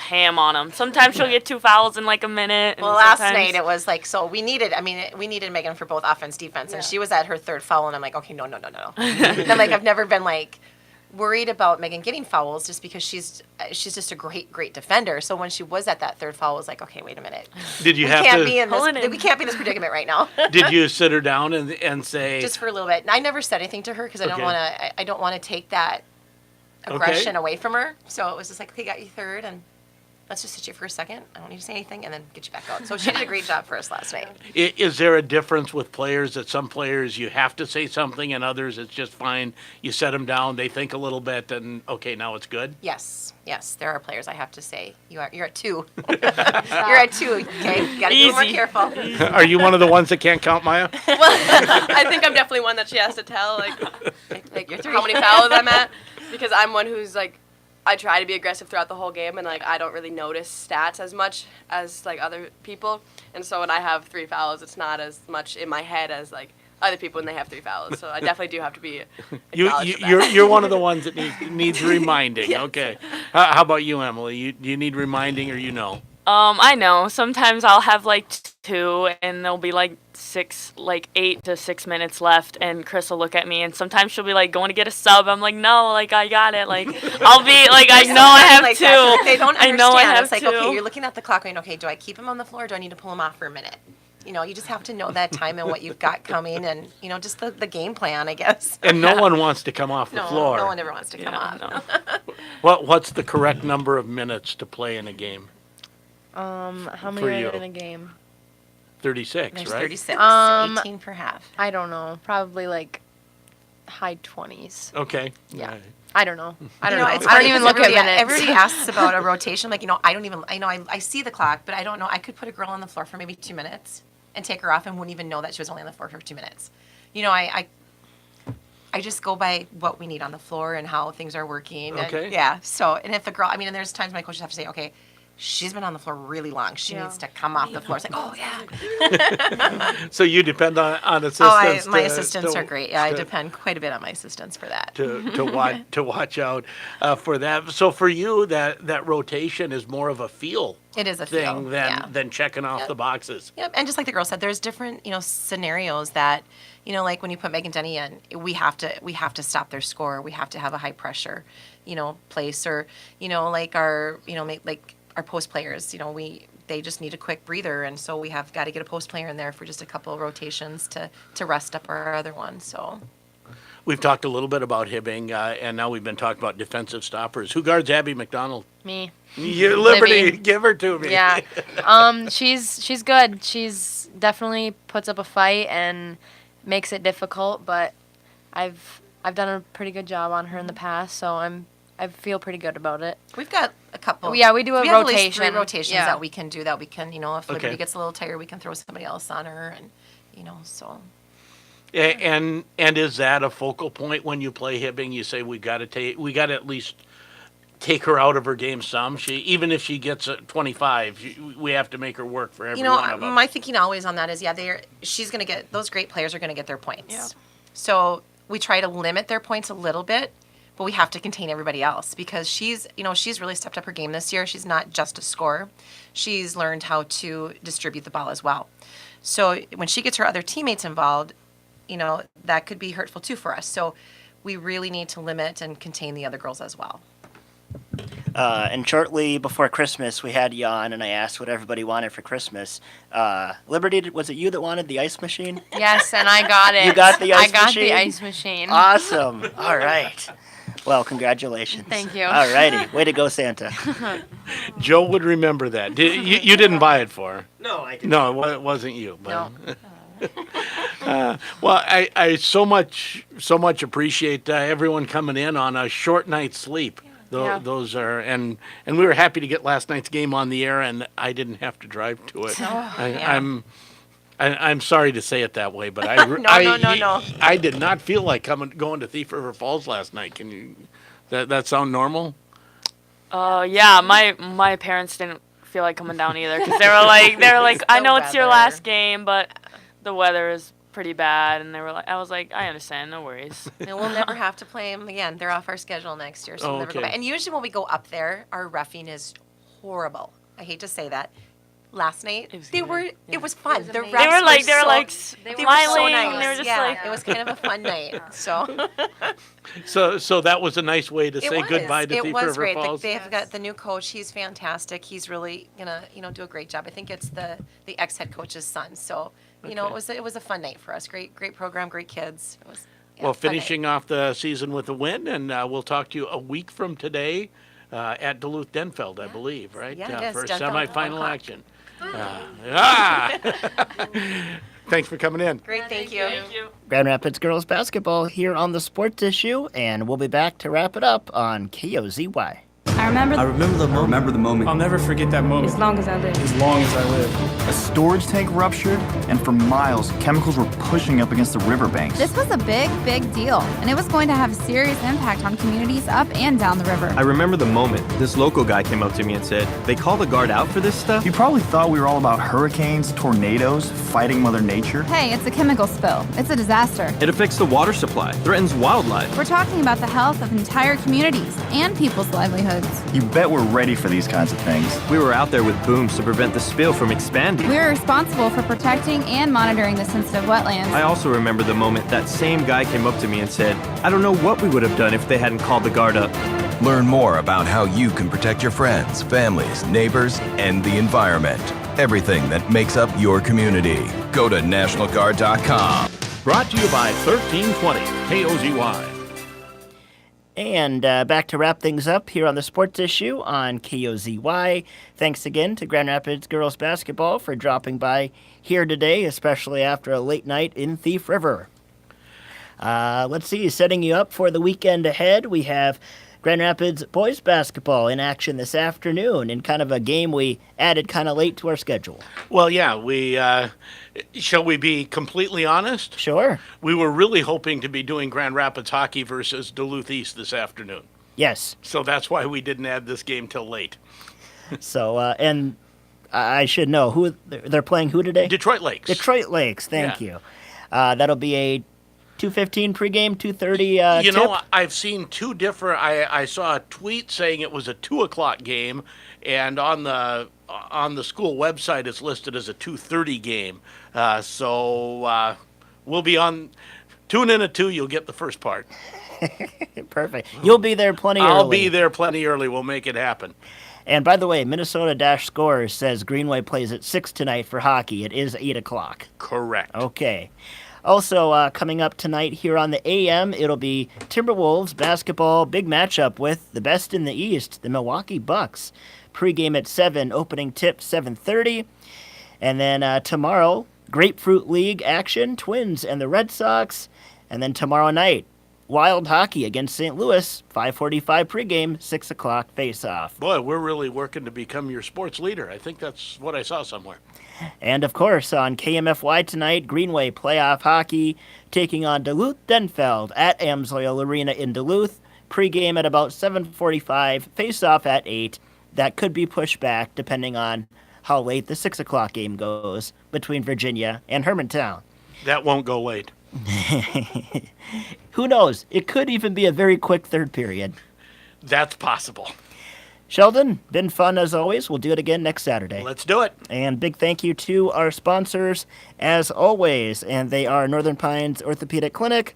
ham on them. Sometimes she'll get 2 fouls in like a minute. Well, last night it was like, so we needed Megan for both offense, defense, and she was at her 3rd foul, and I'm like, okay, no. And like I've never been like worried about Megan getting fouls just because she's just a great defender. So when she was at that 3rd foul, I was like, okay, wait a minute. Did you we have can't to? We can't be in this predicament right now. Did you sit her down and say? Just for a little bit. I never said anything to her because I don't want to take that aggression away from her. So it was just like, okay, got you 3rd, and let's just sit you for a second. I don't need to say anything, and then get you back out. So she did a great job for us last night. Is there a difference with players that some players you have to say something and others it's just fine? You set them down, they think a little bit, and okay, now it's good? Yes. There are players I have to say. You're at 2. You're at 2, okay? You got to be more careful. Are you one of the ones that can't count, Maya? Well, I think I'm definitely one that she has to tell, like how many fouls I'm at, because I'm one who's like, I try to be aggressive throughout the whole game, and like I don't really notice stats as much as like other people. And so when I have 3 fouls, it's not as much in my head as like other people when they have 3 fouls. So I definitely do have to be. You're one of the ones that needs reminding. Yes. Okay. How about you, Emily? Do you need reminding, or you know? I know. Sometimes I'll have like 2, and there'll be like 8 to 6 minutes left, and Chris will look at me, and sometimes she'll be like, going to get a sub. I'm like, no, like I got it. Like I'll be like, I know I have like 2. That. They don't understand. I know I have it's like, 2. okay, you're looking at the clock going, okay, do I keep him on the floor or do I need to pull him off for a minute? You know, you just have to know that time and what you've got coming, and just the game plan, I guess. And no one wants to come off the floor. No one ever wants to come off. No. What's the correct number of minutes to play in a game? How many For are you. in a game? 36, There's right? 36, 18 per half. I don't know. Probably like high 20s. Okay. Yeah. Right. I don't know. I don't know. It's I don't funny even 'cause look at minutes. Everybody asks about a rotation. Like, I see the clock, but I don't know. I could put a girl on the floor for maybe 2 minutes and take her off and wouldn't even know that she was only on the floor for 2 minutes. I just go by what we need on the floor and how things are working. Okay. And, yeah. So, and if a girl, and there's times my coaches have to say, okay, she's been on the floor really long. She needs to come off the floor. It's like, oh, yeah. So you depend on assistants? My assistants are great. Yeah, I depend quite a bit on my assistants for that. To watch out for that. So for you, that rotation is more of a feel. It is a thing feel, than checking off the boxes. Yep, and just like the girl said, there's different scenarios that like when you put Megan Denny in, we have to stop their score. We have to have a high pressure, place, or like our our post players, they just need a quick breather, and so we have got to get a post player in there for just a couple of rotations to rest up our other one. So we've talked a little bit about Hibbing, and now we've been talking about defensive stoppers. Who guards Abby McDonald? Me. Your Liberty, Libby. give her to me. Yeah. She's good. She's definitely puts up a fight and makes it difficult, but I've done a pretty good job on her in the past, so I feel pretty good about it. We've got a couple. Yeah, we do a we rotation. have at least 3 rotations Yeah. that we can do. That we can, if Liberty Okay. gets a little tired, we can throw somebody else on her, and so. And is that a focal point when you play Hibbing? You say we got to at least take her out of her game some. Even if she gets 25, we have to make her work for every one of them. My thinking always on that is, she's going to get, those great players are going to get their points. Yeah. So we try to limit their points a little bit, but we have to contain everybody else because she's really stepped up her game this year. She's not just a scorer. She's learned how to distribute the ball as well. So when she gets her other teammates involved, that could be hurtful too for us. So we really need to limit and contain the other girls as well. And shortly before Christmas, we had you on, and I asked what everybody wanted for Christmas. Liberty, was it you that wanted the ice machine? Yes, and I got it. You got the ice machine? I got the ice machine. Awesome. All right. Well, congratulations. Thank you. All righty. Way to go, Santa. Joe would remember that. You didn't buy it for her? No, I didn't. No, it wasn't you. But, No. well, I so much appreciate everyone coming in on a short night's sleep. Yeah. Those are and we were happy to get last night's game on the air, and I didn't have to drive to it. I'm sorry to say it that way, but No. I did not feel like going to Thief River Falls last night. Can you? That sound normal? Yeah, my parents didn't feel like coming down either because they were like, I know it's your last game, but the weather is pretty bad, and I was like, I understand, no worries. And we'll never have to play them again. They're off our schedule next year, so we'll never go back. And usually when we go up there, our roughing is horrible. I hate to say that. Last night, it was fun. The refs they were like they smiling. were so nice. They were just like, it was kind of a fun night. So that was a nice way to say goodbye to Thief River Falls. It was great. They've got the new coach. He's fantastic. He's really gonna do a great job. I think it's the ex-head coach's son. So it was a fun night for us. Great program. Great kids. It was. Well, finishing off the season with a win, and we'll talk to you a week from today at Duluth Denfeld, I believe, right? Yeah, for Denfeld, semifinal action. Thanks for coming in. Great, thank you. Grand Rapids girls basketball here on the Sports Issue, and we'll be back to wrap it up on KOZY. I remember the moment. I'll never forget that moment. As long as I live. As long as I live. A storage tank ruptured, and for miles, chemicals were pushing up against the riverbanks. This was a big deal, and it was going to have a serious impact on communities up and down the river. I remember the moment this local guy came up to me and said, "They call the Guard out for this stuff?" You probably thought we were all about hurricanes, tornadoes, fighting Mother Nature. Hey, it's a chemical spill. It's a disaster. It affects the water supply, threatens wildlife. We're talking about the health of entire communities and people's livelihoods. You bet we're ready for these kinds of things. We were out there with booms to prevent the spill from expanding. We are responsible for protecting and monitoring the sensitive wetlands. I also remember the moment that same guy came up to me and said, "I don't know what we would have done if they hadn't called the Guard up." Learn more about how you can protect your friends, families, neighbors, and the environment. Everything that makes up your community. Go to NationalGuard.com. Brought to you by 1320 KOZY. And back to wrap things up here on the Sports Issue on KOZY. Thanks again to Grand Rapids girls basketball for dropping by here today, especially after a late night in Thief River. Let's see, setting you up for the weekend ahead, we have Grand Rapids boys basketball in action this afternoon in kind of a game we added kind of late to our schedule. Well, yeah, shall we be completely honest? Sure. We were really hoping to be doing Grand Rapids hockey versus Duluth East this afternoon. Yes. So that's why we didn't add this game till late. So, and I should know, who they're playing who today? Detroit Lakes. Detroit Lakes, thank you. That'll be a 2:15 pregame, 2:30 You tip. know, I've seen two different. I saw a tweet saying it was a 2:00 game, and on the school website it's listed as a 2:30 game. So we'll be on. Tune in at 2. You'll get the first part. Perfect. You'll be there plenty early. I'll be there plenty early. We'll make it happen. And by the way, Minnesota-Scores says Greenway plays at 6 tonight for hockey. It is 8 o'clock. Correct. Okay. Also, coming up tonight here on the AM, it'll be Timberwolves basketball, big matchup with the best in the East, the Milwaukee Bucks. Pre-game at 7, opening tip 7:30. And then tomorrow, Grapefruit League action, Twins and the Red Sox. And then tomorrow night, Wild Hockey against St. Louis, 5:45 pregame, 6 o'clock face-off. Boy, we're really working to become your sports leader. I think that's what I saw somewhere. And, of course, on KMFY tonight, Greenway playoff hockey taking on Duluth Denfeld at Amsoil Arena in Duluth. Pre-game at about 7:45, face-off at 8. That could be pushed back depending on how late the 6 o'clock game goes between Virginia and Hermantown. That won't go late. Who knows? It could even be a very quick third period. That's possible. Sheldon, been fun as always. We'll do it again next Saturday. Let's do it. And big thank you to our sponsors, as always, and they are Northern Pines Orthopedic Clinic,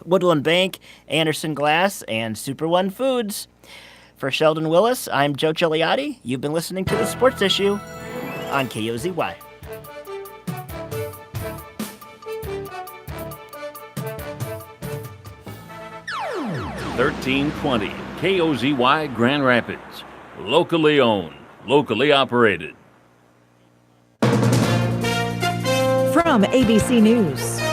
Woodland Bank, Anderson Glass, and Super One Foods. For Sheldon Willis, I'm Joe Gigliotti. You've been listening to The Sports Issue on KOZY. $13.20 KOZY Grand Rapids. Locally owned, locally operated. From ABC News.